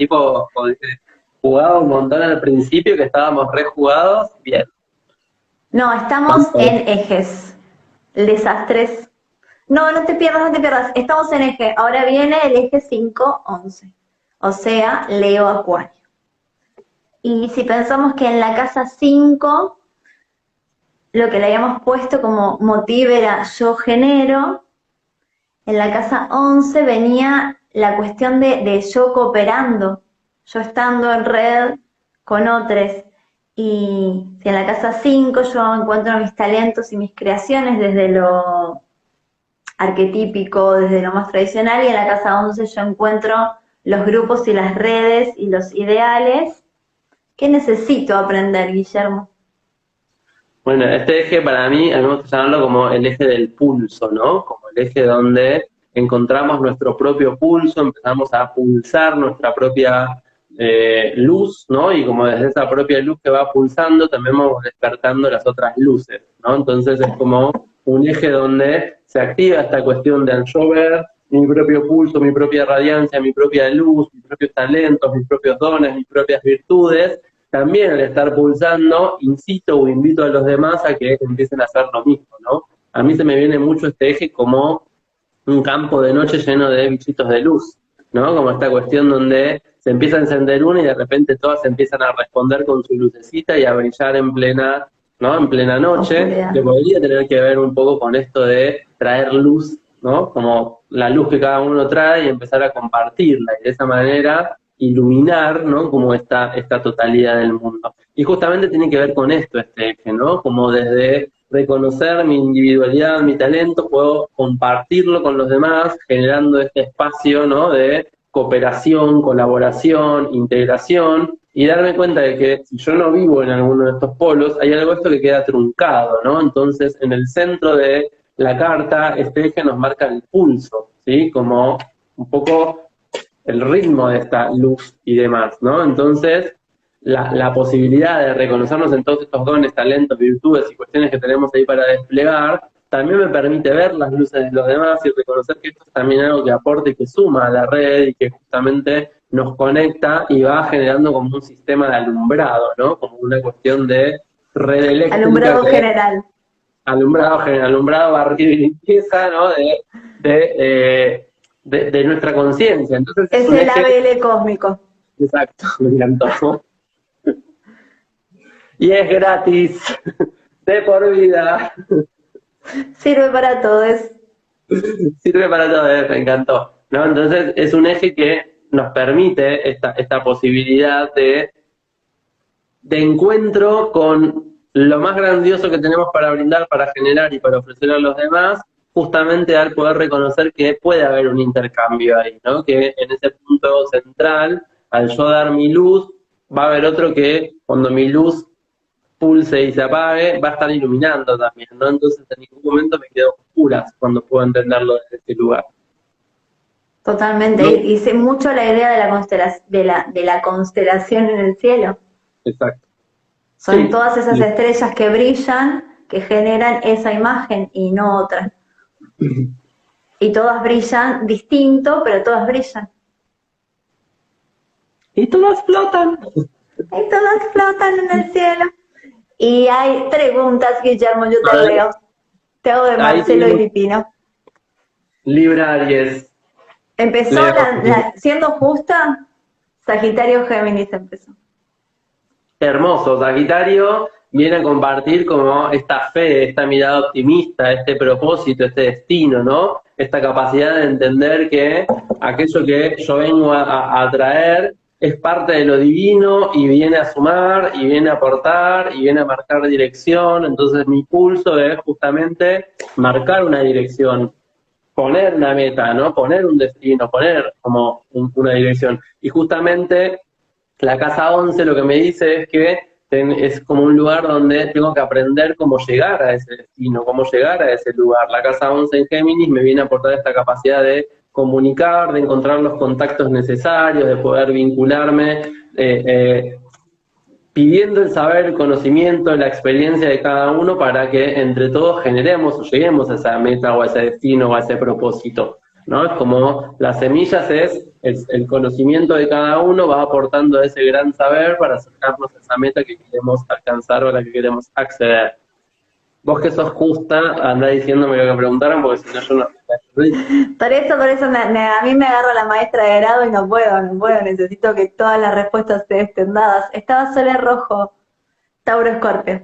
jugado un montón al principio, que estábamos rejugados. Bien. No, estamos en ejes. Desastres. No, no te pierdas, no te pierdas. Estamos en eje. Ahora viene el eje 5-11. O sea, Leo Acuario. Y si pensamos que en la casa 5, lo que le habíamos puesto como motivo era yo genero, en la casa 11 venía la cuestión de yo cooperando, yo estando en red con otros. Y si en la casa 5 yo encuentro mis talentos y mis creaciones desde lo arquetípico, desde lo más tradicional, y en la casa 11 yo encuentro los grupos y las redes y los ideales. ¿Qué necesito aprender, Guillermo? Bueno, este eje para mí, a mí me gusta llamarlo como el eje del pulso, ¿no? Como el eje donde encontramos nuestro propio pulso, empezamos a pulsar nuestra propia luz, ¿no? Y como desde esa propia luz que va pulsando, también vamos despertando las otras luces, ¿no? Entonces es como un eje donde se activa esta cuestión de al yo ver mi propio pulso, mi propia radiancia, mi propia luz, mis propios talentos, mis propios dones, mis propias virtudes. También al estar pulsando, incito o invito a los demás a que empiecen a hacer lo mismo, ¿no? A mí se me viene mucho este eje como un campo de noche lleno de bichitos de luz, ¿no? Como esta cuestión donde se empieza a encender una y de repente todas empiezan a responder con su lucecita y a brillar en plena, ¿no? En plena noche, Oscuridad. que podría tener que ver un poco con esto de traer luz, ¿no? Como la luz que cada uno trae y empezar a compartirla y de esa manera iluminar, ¿no? Como esta totalidad del mundo. Y justamente tiene que ver con esto este eje, ¿no? Como desde reconocer mi individualidad, mi talento, puedo compartirlo con los demás, generando este espacio, ¿no? De cooperación, colaboración, integración, y darme cuenta de que si yo no vivo en alguno de estos polos, hay algo de esto que queda truncado, ¿no? Entonces, en el centro de la carta, este eje nos marca el pulso, ¿sí? Como un poco el ritmo de esta luz y demás, ¿no? Entonces, la posibilidad de reconocernos en todos estos dones, talentos, virtudes y cuestiones que tenemos ahí para desplegar, también me permite ver las luces de los demás y reconocer que esto es también algo que aporta y que suma a la red y que justamente nos conecta y va generando como un sistema de alumbrado, ¿no? Como una cuestión de red eléctrica. Alumbrado general. Alumbrado general, alumbrado, barrido y limpieza, ¿no? De nuestra conciencia. Entonces Es el ABL cósmico. Exacto, me encantó. Y es gratis, de por vida. Sirve para todos. Sirve para todo, me encantó. ¿No? Entonces es un eje que nos permite esta posibilidad de encuentro con lo más grandioso que tenemos para brindar, para generar y para ofrecer a los demás, justamente al poder reconocer que puede haber un intercambio ahí, ¿no? Que en ese punto central, al yo dar mi luz, va a haber otro que cuando mi luz pulse y se apague, va a estar iluminando también, ¿no? Entonces en ningún momento me quedo oscuras cuando puedo entenderlo desde ese lugar. Totalmente, ¿No? y sé mucho la idea de la constelación en el cielo. Exacto. Son Sí, todas esas sí. estrellas que brillan, que generan esa imagen y no otra. Y todas brillan distinto, pero todas brillan. Y todas flotan. Y todas flotan en el cielo. Y hay preguntas, Guillermo, yo A te ver, leo. Te hago de ahí Marcelo y tenemos Lipino. Libra Aries. Empezó Leo. siendo justa, Sagitario Géminis empezó. Hermoso, Sagitario viene a compartir como esta fe, esta mirada optimista, este propósito, este destino, ¿no? Esta capacidad de entender que aquello que yo vengo a traer es parte de lo divino y viene a sumar y viene a aportar y viene a marcar dirección. Entonces mi pulso es justamente marcar una dirección, poner una meta, ¿no? Poner un destino, poner como una dirección. Y justamente la casa 11 lo que me dice es que es como un lugar donde tengo que aprender cómo llegar a ese destino, cómo llegar a ese lugar. La casa 11 en Géminis me viene a aportar esta capacidad de comunicar, de encontrar los contactos necesarios, de poder vincularme, pidiendo el saber, el conocimiento, la experiencia de cada uno para que entre todos generemos o lleguemos a esa meta o a ese destino o a ese propósito, ¿no? Es como las semillas es el conocimiento de cada uno va aportando ese gran saber para acercarnos a esa meta que queremos alcanzar o a la que queremos acceder. Vos que sos justa, andá diciéndome lo que preguntaron porque si no yo no... Por eso a mí me agarra la maestra de grado y no puedo, necesito que todas las respuestas estén dadas. Estaba Sole Rojo, Tauro Escorpio.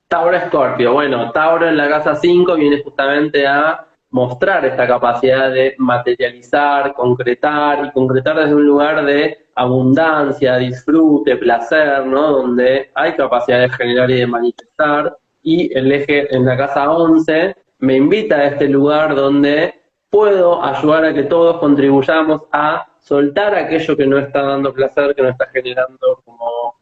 Tauro Escorpio, bueno, Tauro en la casa 5 viene justamente a mostrar esta capacidad de materializar, concretar, y concretar desde un lugar de abundancia, disfrute, placer, ¿no? Donde hay capacidad de generar y de manifestar, y el eje en la casa 11 me invita a este lugar donde puedo ayudar a que todos contribuyamos a soltar aquello que no está dando placer, que no está generando como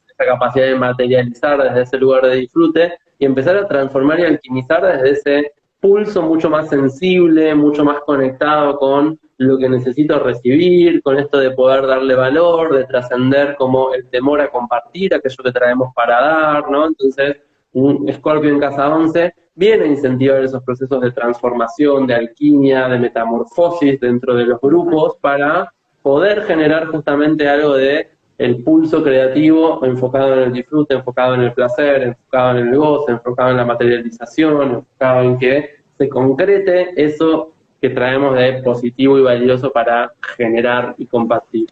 esa capacidad de materializar desde ese lugar de disfrute y empezar a transformar y alquimizar desde ese pulso mucho más sensible, mucho más conectado con lo que necesito recibir, con esto de poder darle valor, de trascender como el temor a compartir aquello que traemos para dar, ¿no? Entonces, un Escorpio en casa 11 viene a incentivar esos procesos de transformación, de alquimia, de metamorfosis dentro de los grupos para poder generar justamente algo de el pulso creativo enfocado en el disfrute, enfocado en el placer, enfocado en el goce, enfocado en la materialización, enfocado en que se concrete eso que traemos de positivo y valioso para generar y compartir.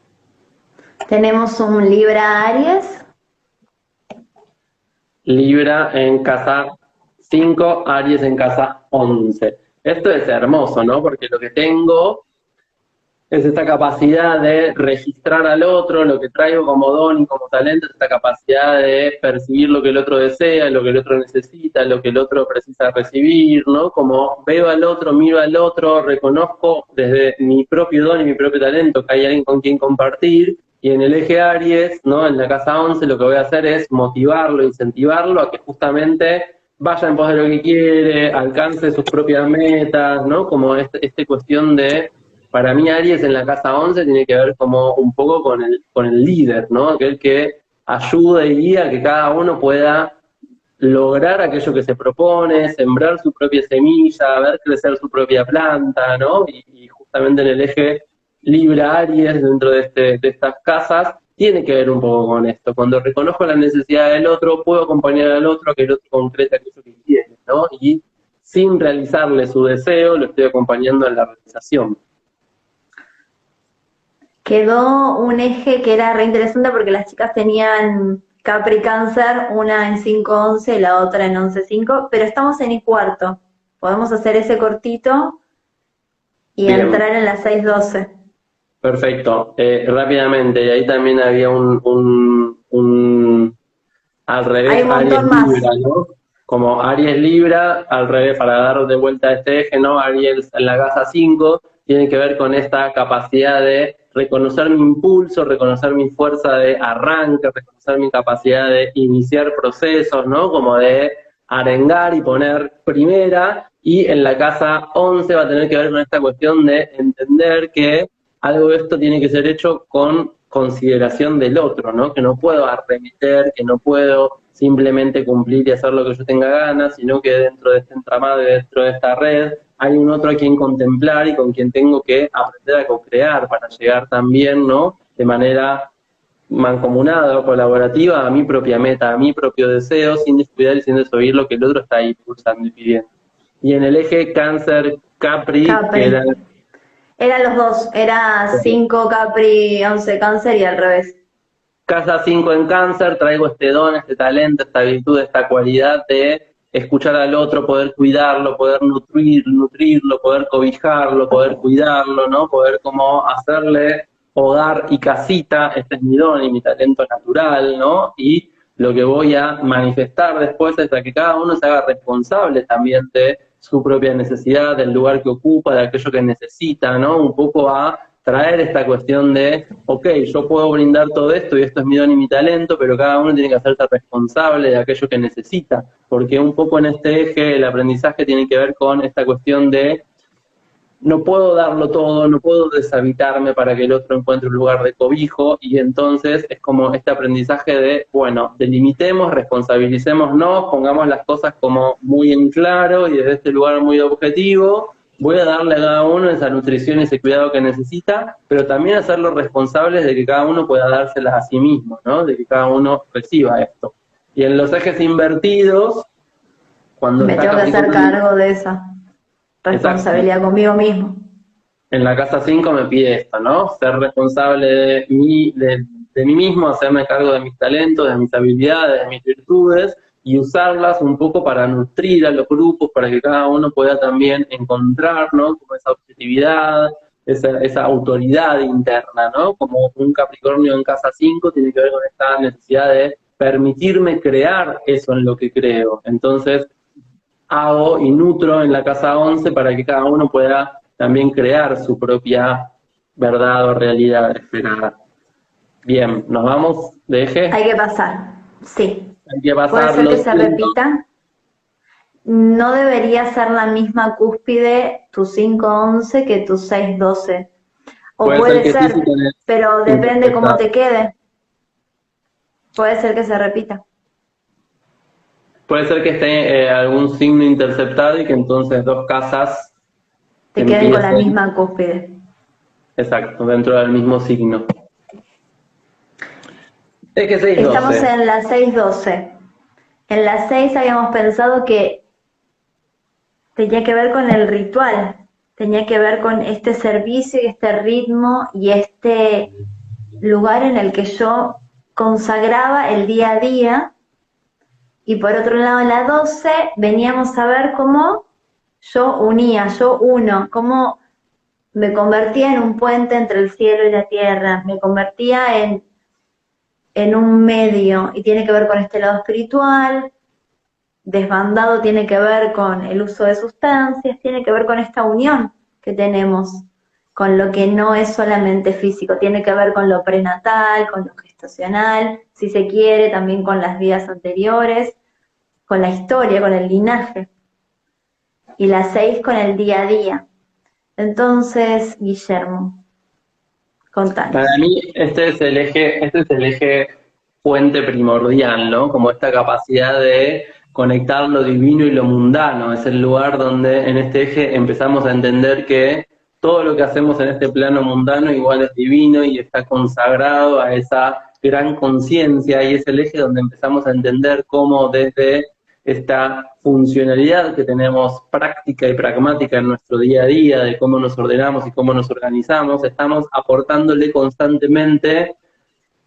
Tenemos un Libra Aries. Libra en casa 5, Aries en casa 11. Esto es hermoso, ¿no? Porque lo que tengo es esta capacidad de registrar al otro, lo que traigo como don y como talento, es esta capacidad de percibir lo que el otro desea, lo que el otro necesita, lo que el otro precisa recibir, ¿no? Como veo al otro, miro al otro, reconozco desde mi propio don y mi propio talento que hay alguien con quien compartir, y en el eje Aries, ¿no? En la casa 11 lo que voy a hacer es motivarlo, incentivarlo a que justamente vaya en pos de lo que quiere, alcance sus propias metas, ¿no? Como esta cuestión de para mí Aries en la casa 11 tiene que ver como un poco con el líder, ¿no? Aquel que ayuda y guía a que cada uno pueda lograr aquello que se propone, sembrar su propia semilla, ver crecer su propia planta, ¿no? Y justamente en el eje Libra Aries, dentro de estas casas, tiene que ver un poco con esto. Cuando reconozco la necesidad del otro, puedo acompañar al otro a que el otro concrete aquello que quiere, ¿no? Y sin realizarle su deseo, lo estoy acompañando en la realización. Quedó un eje que era re interesante porque las chicas tenían Capri Cáncer, una en 5-11 y la otra en 11-5, pero estamos en el cuarto. Podemos hacer ese cortito y Bien. entrar en la 6-12. Perfecto. Rápidamente, y ahí también había al Hay revés, un Aries montón más. Libra, ¿no? Como Aries Libra, al revés, para dar de vuelta a este eje, ¿no? Aries en la casa 5 tiene que ver con esta capacidad de reconocer mi impulso, reconocer mi fuerza de arranque, reconocer mi capacidad de iniciar procesos, ¿no? Como de arengar y poner primera, y en la casa 11 va a tener que ver con esta cuestión de entender que algo de esto tiene que ser hecho con consideración del otro, ¿no? Que no puedo arremeter, que no puedo simplemente cumplir y hacer lo que yo tenga ganas, sino que dentro de este entramado y dentro de esta red hay un otro a quien contemplar y con quien tengo que aprender a co-crear para llegar también, ¿no? De manera mancomunada o colaborativa a mi propia meta, a mi propio deseo, sin descuidar y sin desoír lo que el otro está ahí pulsando y pidiendo. Y en el eje Cáncer-Capri, que Capri. era Eran los dos, era 5 Capri, 11 Cáncer y al revés. Casa 5 en Cáncer, traigo este don, este talento, esta virtud, esta cualidad de escuchar al otro, poder cuidarlo, poder nutrirlo, poder cobijarlo, poder cuidarlo, ¿no? Poder como hacerle hogar y casita, este es mi don y mi talento natural, ¿no? Y lo que voy a manifestar después es a que cada uno se haga responsable también de su propia necesidad, del lugar que ocupa, de aquello que necesita, ¿no? Un poco a traer esta cuestión de, ok, yo puedo brindar todo esto y esto es mi don y mi talento, pero cada uno tiene que hacerse responsable de aquello que necesita, porque un poco en este eje el aprendizaje tiene que ver con esta cuestión de no puedo darlo todo, no puedo deshabitarme para que el otro encuentre un lugar de cobijo, y entonces es como este aprendizaje de, bueno, delimitemos, responsabilicémonos, pongamos las cosas como muy en claro y desde este lugar muy objetivo, voy a darle a cada uno esa nutrición y ese cuidado que necesita, pero también hacerlos responsables de que cada uno pueda dárselas a sí mismo, ¿no? De que cada uno reciba esto. Y en los ejes invertidos, cuando Me está tengo que hacer Capricornio, cargo de esa exacto, responsabilidad conmigo mismo. en la casa 5 me pide esto, ¿no? Ser responsable de mí mismo, hacerme cargo de mis talentos, de mis habilidades, de mis virtudes y usarlas un poco para nutrir a los grupos, para que cada uno pueda también encontrar, ¿no? Como esa objetividad, esa autoridad interna, ¿no? Como un Capricornio en casa 5 tiene que ver con esta necesidad de permitirme crear eso en lo que creo. Entonces, hago y nutro en la casa 11 para que cada uno pueda también crear su propia verdad o realidad esperada. Bien, nos vamos de eje. Hay que pasar, sí. Hay que Puede pasar ser que los se puntos. repita. No debería ser la misma cúspide tu 5-11 que tu 6-12. O Puede ser puede que sí, sí ser, tenés pero depende cómo interpretado. te quede. Puede ser que se repita. Puede ser que esté algún signo interceptado y que entonces dos casas Te queden con la empiecen, misma cúspide. exacto, dentro del mismo signo. Eje Estamos 6-12. en la 6-12. En la 6 habíamos pensado que tenía que ver con el ritual, tenía que ver con este servicio y este ritmo y este lugar en el que yo consagraba el día a día. Y por otro lado, en la 12 veníamos a ver cómo yo unía, yo uno, cómo me convertía en un puente entre el cielo y la tierra, me convertía en un medio, y tiene que ver con este lado espiritual. Desbandado tiene que ver con el uso de sustancias, tiene que ver con esta unión que tenemos con lo que no es solamente físico, tiene que ver con lo prenatal, con lo gestacional, si se quiere, también con las vidas anteriores, con la historia, con el linaje. Y la 6 con el día a día. Entonces, Guillermo, contanos. Para mí este es el eje fuente primordial, ¿no? Como esta capacidad de conectar lo divino y lo mundano. Es el lugar donde en este eje empezamos a entender que todo lo que hacemos en este plano mundano igual es divino y está consagrado a esa gran conciencia, y es el eje donde empezamos a entender cómo desde esta funcionalidad que tenemos práctica y pragmática en nuestro día a día, de cómo nos ordenamos y cómo nos organizamos, estamos aportándole constantemente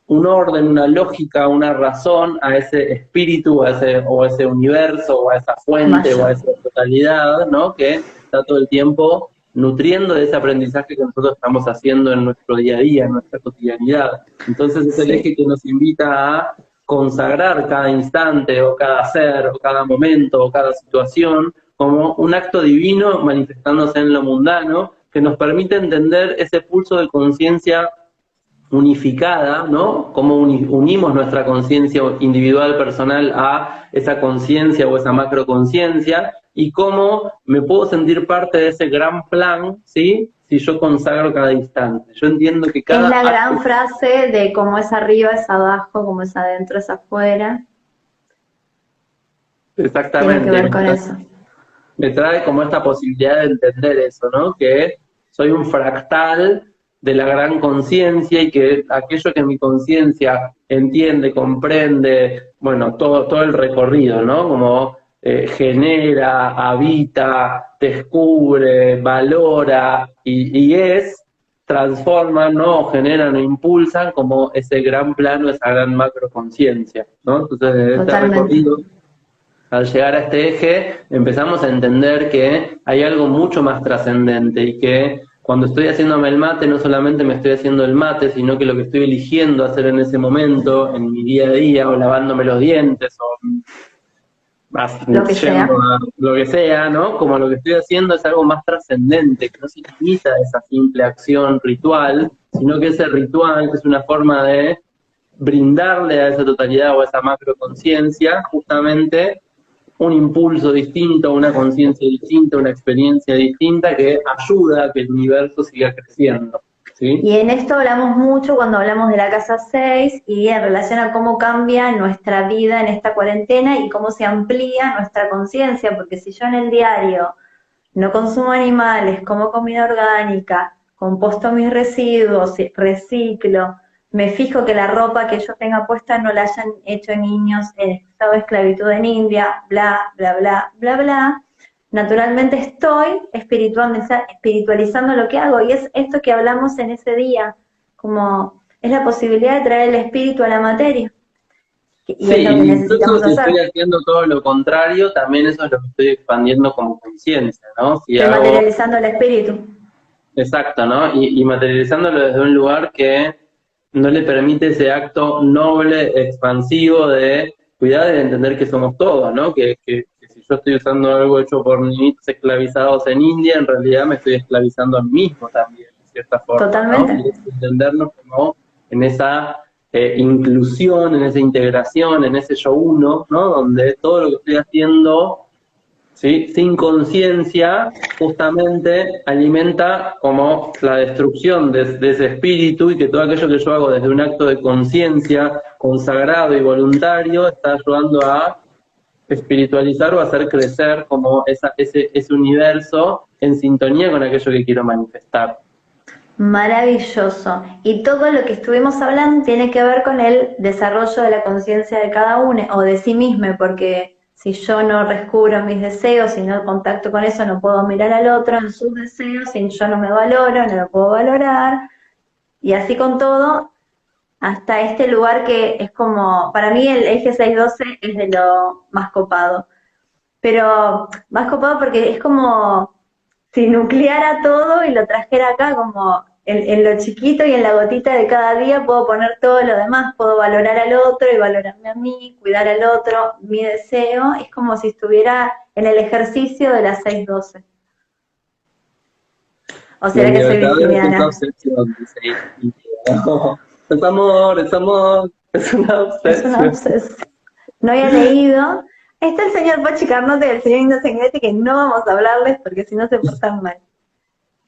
un orden, una lógica, una razón a ese espíritu, o a ese universo, o a esa fuente, o a esa totalidad, ¿no? Que está todo el tiempo nutriendo de ese aprendizaje que nosotros estamos haciendo en nuestro día a día, en nuestra cotidianidad. Entonces es el eje que nos invita a consagrar cada instante, o cada ser, o cada momento, o cada situación, como un acto divino manifestándose en lo mundano, que nos permite entender ese pulso de conciencia unificada, ¿no? Cómo unimos nuestra conciencia individual, personal, a esa conciencia o esa macroconciencia, y cómo me puedo sentir parte de ese gran plan, ¿sí? Si yo consagro cada instante. Yo entiendo que cada... Es la gran frase de cómo es arriba es abajo, como es adentro es afuera. Exactamente. Tiene que ver con eso. Me trae como esta posibilidad de entender eso, ¿no? Que soy un fractal de la gran conciencia, y que aquello que mi conciencia entiende, comprende, bueno, todo el recorrido, ¿no? Como genera, habita, descubre, valora y transforma, ¿no? Generan o impulsan como ese gran plano, esa gran macroconciencia, ¿no? Entonces, desde este recorrido, al llegar a este eje, empezamos a entender que hay algo mucho más trascendente, y que cuando estoy haciéndome el mate, no solamente me estoy haciendo el mate, sino que lo que estoy eligiendo hacer en ese momento, en mi día a día, o lavándome los dientes, o lo que sea, ¿no? Como lo que estoy haciendo es algo más trascendente, que no se limita a esa simple acción ritual, sino que ese ritual es una forma de brindarle a esa totalidad o a esa macroconciencia justamente un impulso distinto, una conciencia distinta, una experiencia distinta que ayuda a que el universo siga creciendo, ¿sí? Y en esto hablamos mucho cuando hablamos de la casa 6 y en relación a cómo cambia nuestra vida en esta cuarentena y cómo se amplía nuestra conciencia, porque si yo en el diario no consumo animales, como comida orgánica, composto mis residuos, reciclo, me fijo que la ropa que yo tenga puesta no la hayan hecho niños en estado de esclavitud en India, bla, bla, bla, bla, bla, naturalmente estoy espiritualizando lo que hago, y es esto que hablamos en ese día, como es la posibilidad de traer el espíritu a la materia. Y sí, es lo que necesitamos incluso si hacer. estoy haciendo todo lo contrario, también eso es lo que estoy expandiendo como conciencia, ¿no? Si Estoy materializando el espíritu. Exacto, ¿no? Y materializándolo desde un lugar que no le permite ese acto noble, expansivo de cuidar y de entender que somos todos, ¿no? Que si yo estoy usando algo hecho por niñitos esclavizados en India, en realidad me estoy esclavizando a mí mismo también, de cierta forma. Totalmente. ¿No? Y es entendernos como en esa inclusión, en esa integración, en ese yo uno, ¿no? Donde todo lo que estoy haciendo, ¿sí? Sin conciencia, justamente alimenta como la destrucción de ese espíritu, y que todo aquello que yo hago desde un acto de conciencia, consagrado y voluntario, está ayudando a espiritualizar o a hacer crecer como ese universo en sintonía con aquello que quiero manifestar. Maravilloso. Y todo lo que estuvimos hablando tiene que ver con el desarrollo de la conciencia de cada uno, o de sí mismo, porque si yo no descubro mis deseos, si no contacto con eso, no puedo mirar al otro en sus deseos, si yo no me valoro, no lo puedo valorar, y así con todo, hasta este lugar que es como, para mí el eje 612 es de lo más copado, pero más copado porque es como si nucleara todo y lo trajera acá, como en lo chiquito y en la gotita de cada día puedo poner todo lo demás, puedo valorar al otro y valorarme a mí, cuidar al otro, mi deseo, es como si estuviera en el ejercicio de las 612. ¿O será que soy virginiana? Es amor, es amor, es una obsesión. Es una obsesión. No había leído. Está el señor Pochi Carnote y el señor Indo Sanguinetti, que no vamos a hablarles porque si no se portan mal.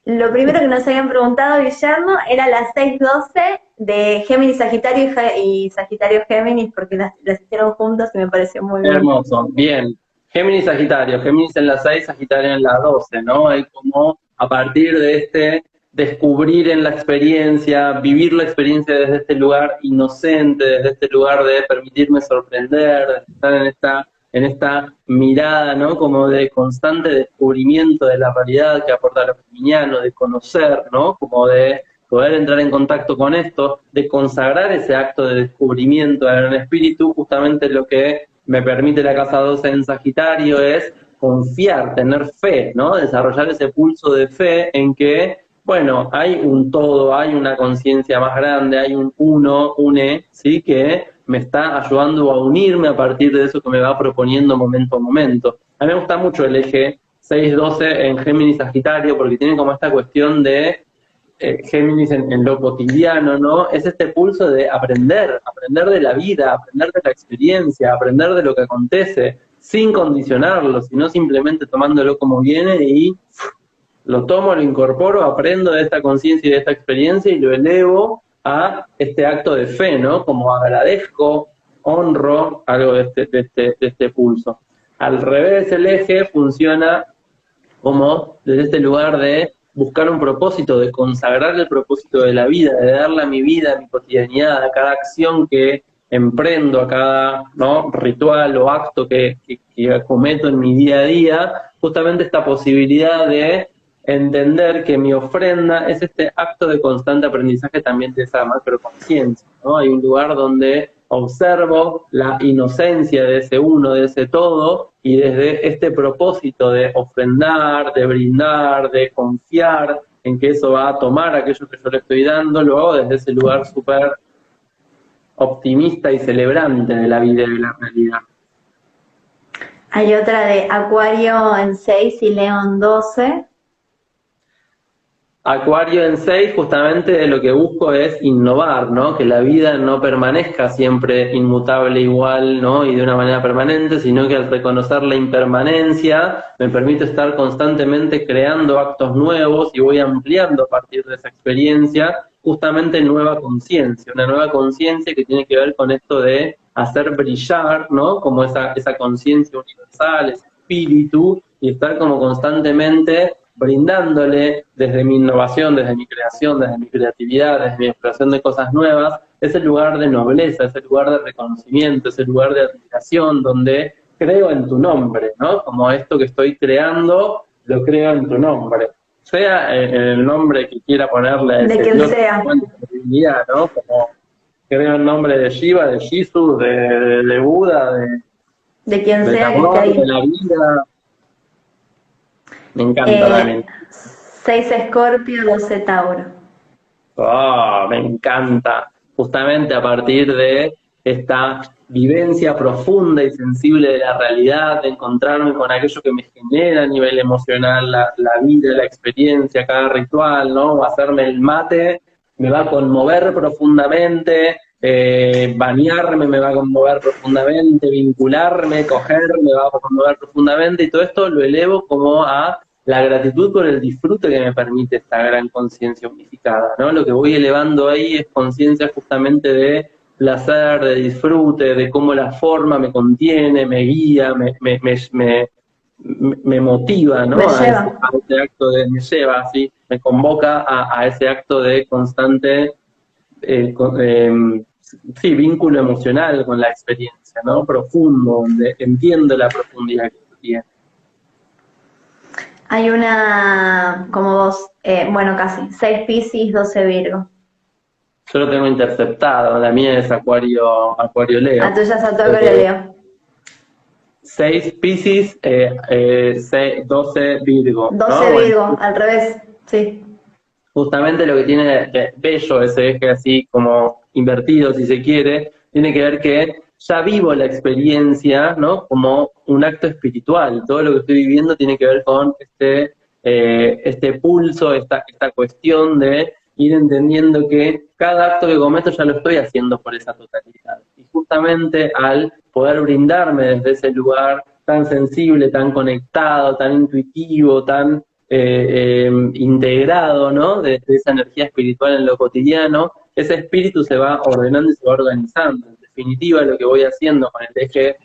Lo primero que nos habían preguntado, Guillermo, era las 6:12 de Géminis Sagitario y Sagitario Géminis, porque las hicieron juntas y me pareció muy bien. Hermoso, bien. Géminis Sagitario, Géminis en la 6, Sagitario en la 12, ¿no? Hay como a partir de este descubrir en la experiencia, vivir la experiencia desde este lugar inocente, desde este lugar de permitirme sorprender, de estar en esta mirada, ¿no? Como de constante descubrimiento de la realidad que aporta lo geminiano, de conocer, ¿no? Como de poder entrar en contacto con esto, de consagrar ese acto de descubrimiento del espíritu. Justamente lo que me permite la casa 12 en Sagitario es confiar, tener fe, ¿no? Desarrollar ese pulso de fe en que, bueno, hay un todo, hay una conciencia más grande, hay un uno, ¿sí? Que me está ayudando a unirme a partir de eso que me va proponiendo momento a momento. A mí me gusta mucho el eje 6-12 en Géminis Sagitario porque tiene como esta cuestión de Géminis en lo cotidiano, ¿no? Es este pulso de aprender de la vida, aprender de la experiencia, aprender de lo que acontece, sin condicionarlo, sino simplemente tomándolo como viene y lo tomo, lo incorporo, aprendo de esta conciencia y de esta experiencia y lo elevo a este acto de fe, ¿no? Como agradezco, honro algo de este pulso. Al revés, el eje funciona como desde este lugar de buscar un propósito, de consagrar el propósito de la vida, de darle a mi vida, a mi cotidianidad, a cada acción que emprendo, a cada, ¿no?, ritual o acto que cometo en mi día a día, justamente esta posibilidad de entender que mi ofrenda es este acto de constante aprendizaje también de esa macroconciencia, ¿no? Hay un lugar donde observo la inocencia de ese uno, de ese todo, y desde este propósito de ofrendar, de brindar, de confiar en que eso va a tomar aquello que yo le estoy dando, lo hago desde ese lugar súper optimista y celebrante de la vida y de la realidad. Hay otra de Acuario en 6 y Leo en 12. Acuario en 6, justamente lo que busco es innovar, ¿no? Que la vida no permanezca siempre inmutable igual, ¿no? Y de una manera permanente, sino que al reconocer la impermanencia me permite estar constantemente creando actos nuevos y voy ampliando a partir de esa experiencia justamente nueva conciencia, una nueva conciencia que tiene que ver con esto de hacer brillar, ¿no? Como esa conciencia universal, ese espíritu, y estar como constantemente brindándole desde mi innovación, desde mi creación, desde mi creatividad, desde mi exploración de cosas nuevas, ese lugar de nobleza, ese lugar de reconocimiento, ese lugar de admiración, donde creo en tu nombre, ¿no? Como esto que estoy creando, lo creo en tu nombre. Sea el nombre que quiera ponerle a ese De quien Dios, sea. ¿no? Como creo en nombre de Shiva, de Jesús, de Buda, de quien del sea que amor, esté ahí. de la vida. Me encanta también. 6 Escorpio, 12 Tauro. Oh, me encanta. Justamente a partir de esta vivencia profunda y sensible de la realidad, de encontrarme con aquello que me genera a nivel emocional, la vida, la experiencia, cada ritual, ¿no? Hacerme el mate me va a conmover profundamente, bañarme me va a conmover profundamente, vincularme, coger me va a conmover profundamente, y todo esto lo elevo como a la gratitud por el disfrute que me permite esta gran conciencia unificada, ¿no? Lo que voy elevando ahí es conciencia justamente de placer, de disfrute, de cómo la forma me contiene, me guía, me motiva, ¿no? Me A lleva. ese acto me lleva, ¿sí? Me convoca a ese acto de constante, sí, vínculo emocional con la experiencia, ¿no? Profundo, donde entiendo la profundidad que tiene. Hay una, como vos, bueno, casi, 6 Piscis, 12 Virgo. Yo lo tengo interceptado, la mía es Acuario Leo. La tuya es Acuario Leo. 6 Piscis, 12 Virgo. 12 ¿no? Virgo, Bueno, al revés, sí. justamente lo que tiene de bello ese eje así como invertido, si se quiere, tiene que ver que ya vivo la experiencia, ¿no? Como un acto espiritual. Todo lo que estoy viviendo tiene que ver con este pulso, esta cuestión de ir entendiendo que cada acto que cometo ya lo estoy haciendo por esa totalidad. Y justamente al poder brindarme desde ese lugar tan sensible, tan conectado, tan intuitivo, tan integrado, ¿no? De esa energía espiritual en lo cotidiano, ese espíritu se va ordenando y se va organizando. En definitiva, lo que voy haciendo con el eje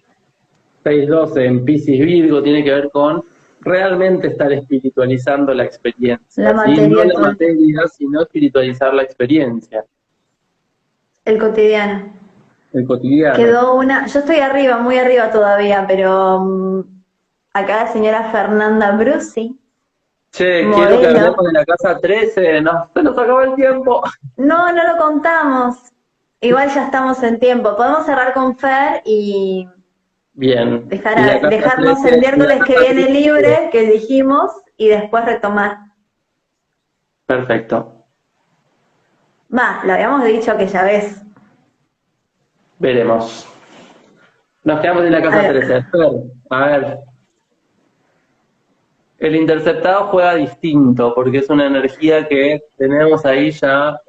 6-12 en Piscis Virgo tiene que ver con realmente estar espiritualizando la experiencia. La materia, ¿sí? No la materia, sino espiritualizar la experiencia. El cotidiano. El cotidiano. Quedó una, yo estoy arriba, muy arriba todavía, pero acá la señora Fernanda Brusi. Che, modelo. quiero que hablemos de la casa 13, no, se nos acabó el tiempo. No, no lo contamos. Igual ya estamos en tiempo. Podemos cerrar con Fer y Bien. Y la casa Dejarnos 13, el miércoles la que casa viene 13, libre, que dijimos, y después retomar. perfecto. Lo habíamos dicho aquella vez. Veremos. Nos quedamos en la A casa ver, 13. A ver. El interceptado juega distinto, porque es una energía que tenemos ahí ya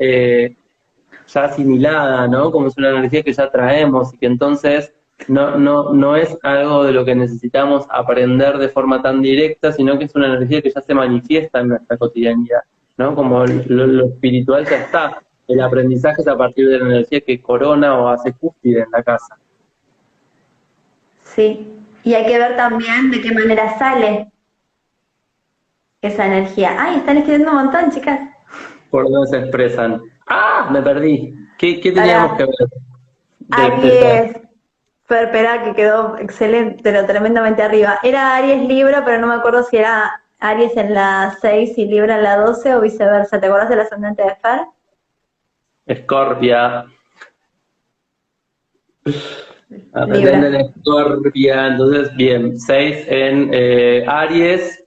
asimilada, ¿no? Como es una energía que ya traemos y que entonces no es algo de lo que necesitamos aprender de forma tan directa, sino que es una energía que ya se manifiesta en nuestra cotidianidad, ¿no? Como lo espiritual ya está. El aprendizaje es a partir de la energía que corona o hace cúspide en la casa. sí. Y hay que ver también de qué manera sale esa energía. ¡Ay, están escribiendo un montón, chicas! ¿Por dónde se expresan? ¡Ah! Me perdí. ¿Qué teníamos que Ahora, ver? De Aries, Perpera, que quedó excelente, pero tremendamente arriba. Era Aries Libra, pero no me acuerdo si era Aries en la 6 y Libra en la 12 o viceversa. ¿Te acuerdas del ascendente de Fer? Escorpia. Ascendente Libra. en Escorpia, entonces bien, 6 en Aries,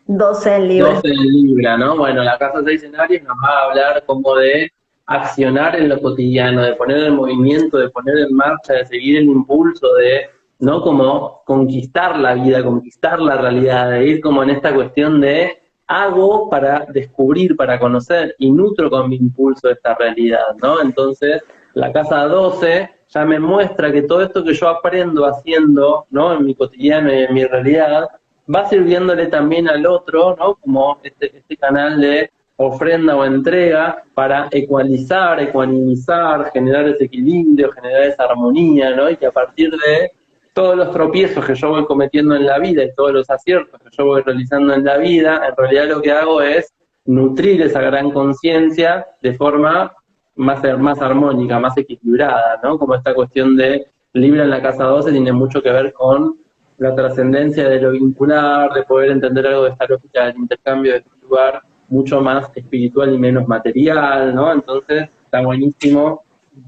12 en Libra. 12 en Libra, ¿no? Bueno, la casa 6 en Aries nos va a hablar como de accionar en lo cotidiano, de poner en movimiento, de poner en marcha, de seguir el impulso, de, ¿no? Como conquistar la vida, conquistar la realidad, de ir como en esta cuestión de hago para descubrir, para conocer y nutro con mi impulso esta realidad, ¿no? Entonces, la casa 12 ya me muestra que todo esto que yo aprendo haciendo, ¿no? En mi cotidiano y en mi realidad, va sirviéndole también al otro, ¿no? Como este canal de ofrenda o entrega para ecualizar, ecuanimizar, generar ese equilibrio, generar esa armonía, ¿no? Y que a partir de todos los tropiezos que yo voy cometiendo en la vida y todos los aciertos que yo voy realizando en la vida, en realidad lo que hago es nutrir esa gran conciencia de forma más armónica, más equilibrada, ¿no? Como esta cuestión de Libra en la casa 12 tiene mucho que ver con la trascendencia de lo vincular, de poder entender algo de esta lógica del intercambio de un lugar mucho más espiritual y menos material, ¿no? Entonces está buenísimo,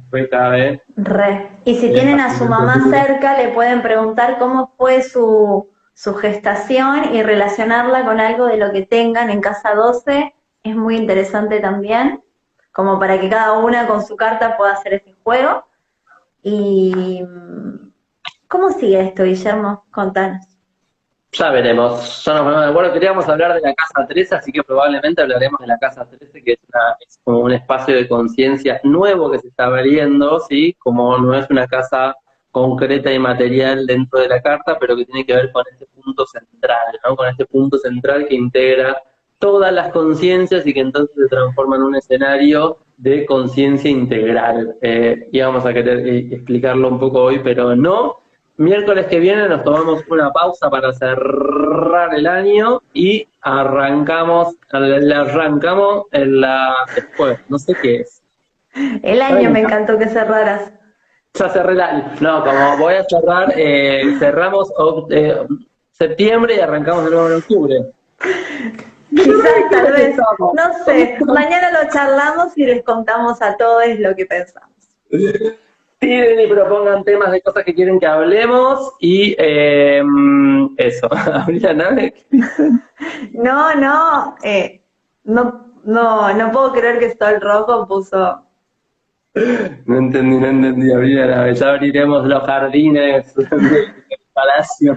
recabe. Re. Y si tienen a su mamá cerca, le pueden preguntar cómo fue su gestación y relacionarla con algo de lo que tengan en casa 12. Es muy interesante también, como para que cada una con su carta pueda hacer ese juego. Y ¿cómo sigue esto, Guillermo? Contanos. Ya veremos, ya nos ponemos de acuerdo. Queríamos hablar de la casa 13, así que probablemente hablaremos de la casa 13, que es como un espacio de conciencia nuevo que se está abriendo, ¿sí? Como no es una casa concreta y material dentro de la carta, pero que tiene que ver con este punto central, ¿no? Con este punto central que integra todas las conciencias y que entonces se transforma en un escenario de conciencia integral. Y vamos a querer explicarlo un poco hoy, pero no. Miércoles que viene nos tomamos una pausa para cerrar el año y le arrancamos en la después, no sé qué es. El año me encantó que cerraras. Ya cerré el año. No, como voy a cerrar, cerramos septiembre y arrancamos de nuevo en octubre. Quizás, tal vez, no sé. Mañana lo charlamos y les contamos a todos lo que pensamos. Tiren y propongan temas de cosas que quieren que hablemos y eso. ¿Habría nave? No, no puedo creer que Sol Rojo puso. No entendí. Habría nave. Ya abriremos los jardines del palacio.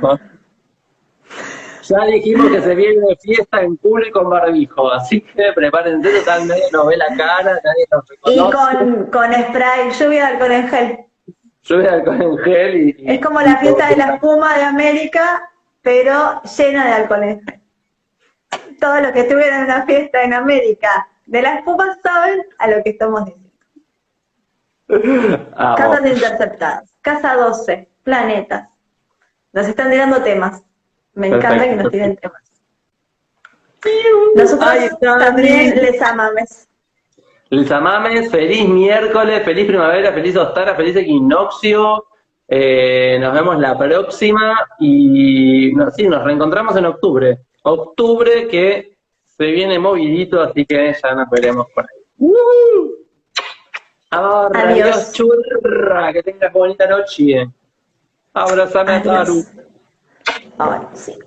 Ya dijimos que se viene de fiesta en culo y con barbijo, así que prepárense, total nadie nos ve la cara, nadie nos Y reconoce. con spray, lluvia de alcohol en gel. Lluvia de alcohol en gel y Es como la fiesta de la espuma de América, pero llena de alcohol en gel. Todos los que estuvieron en una fiesta en América de la espuma saben a lo que estamos diciendo. Casas interceptadas. Casa 12, planetas. Nos están tirando temas. Me encanta que nos tiren temas. Nosotros también les amamos. Les amames, feliz miércoles, feliz primavera, feliz ostara, feliz equinoccio. Nos vemos la próxima y sí, nos reencontramos en octubre. Octubre que se viene movidito, así que ya nos veremos por ahí. Amor, adiós, churra, que tengas bonita noche. Abrázame a Taru. Adiós. Ahora sí.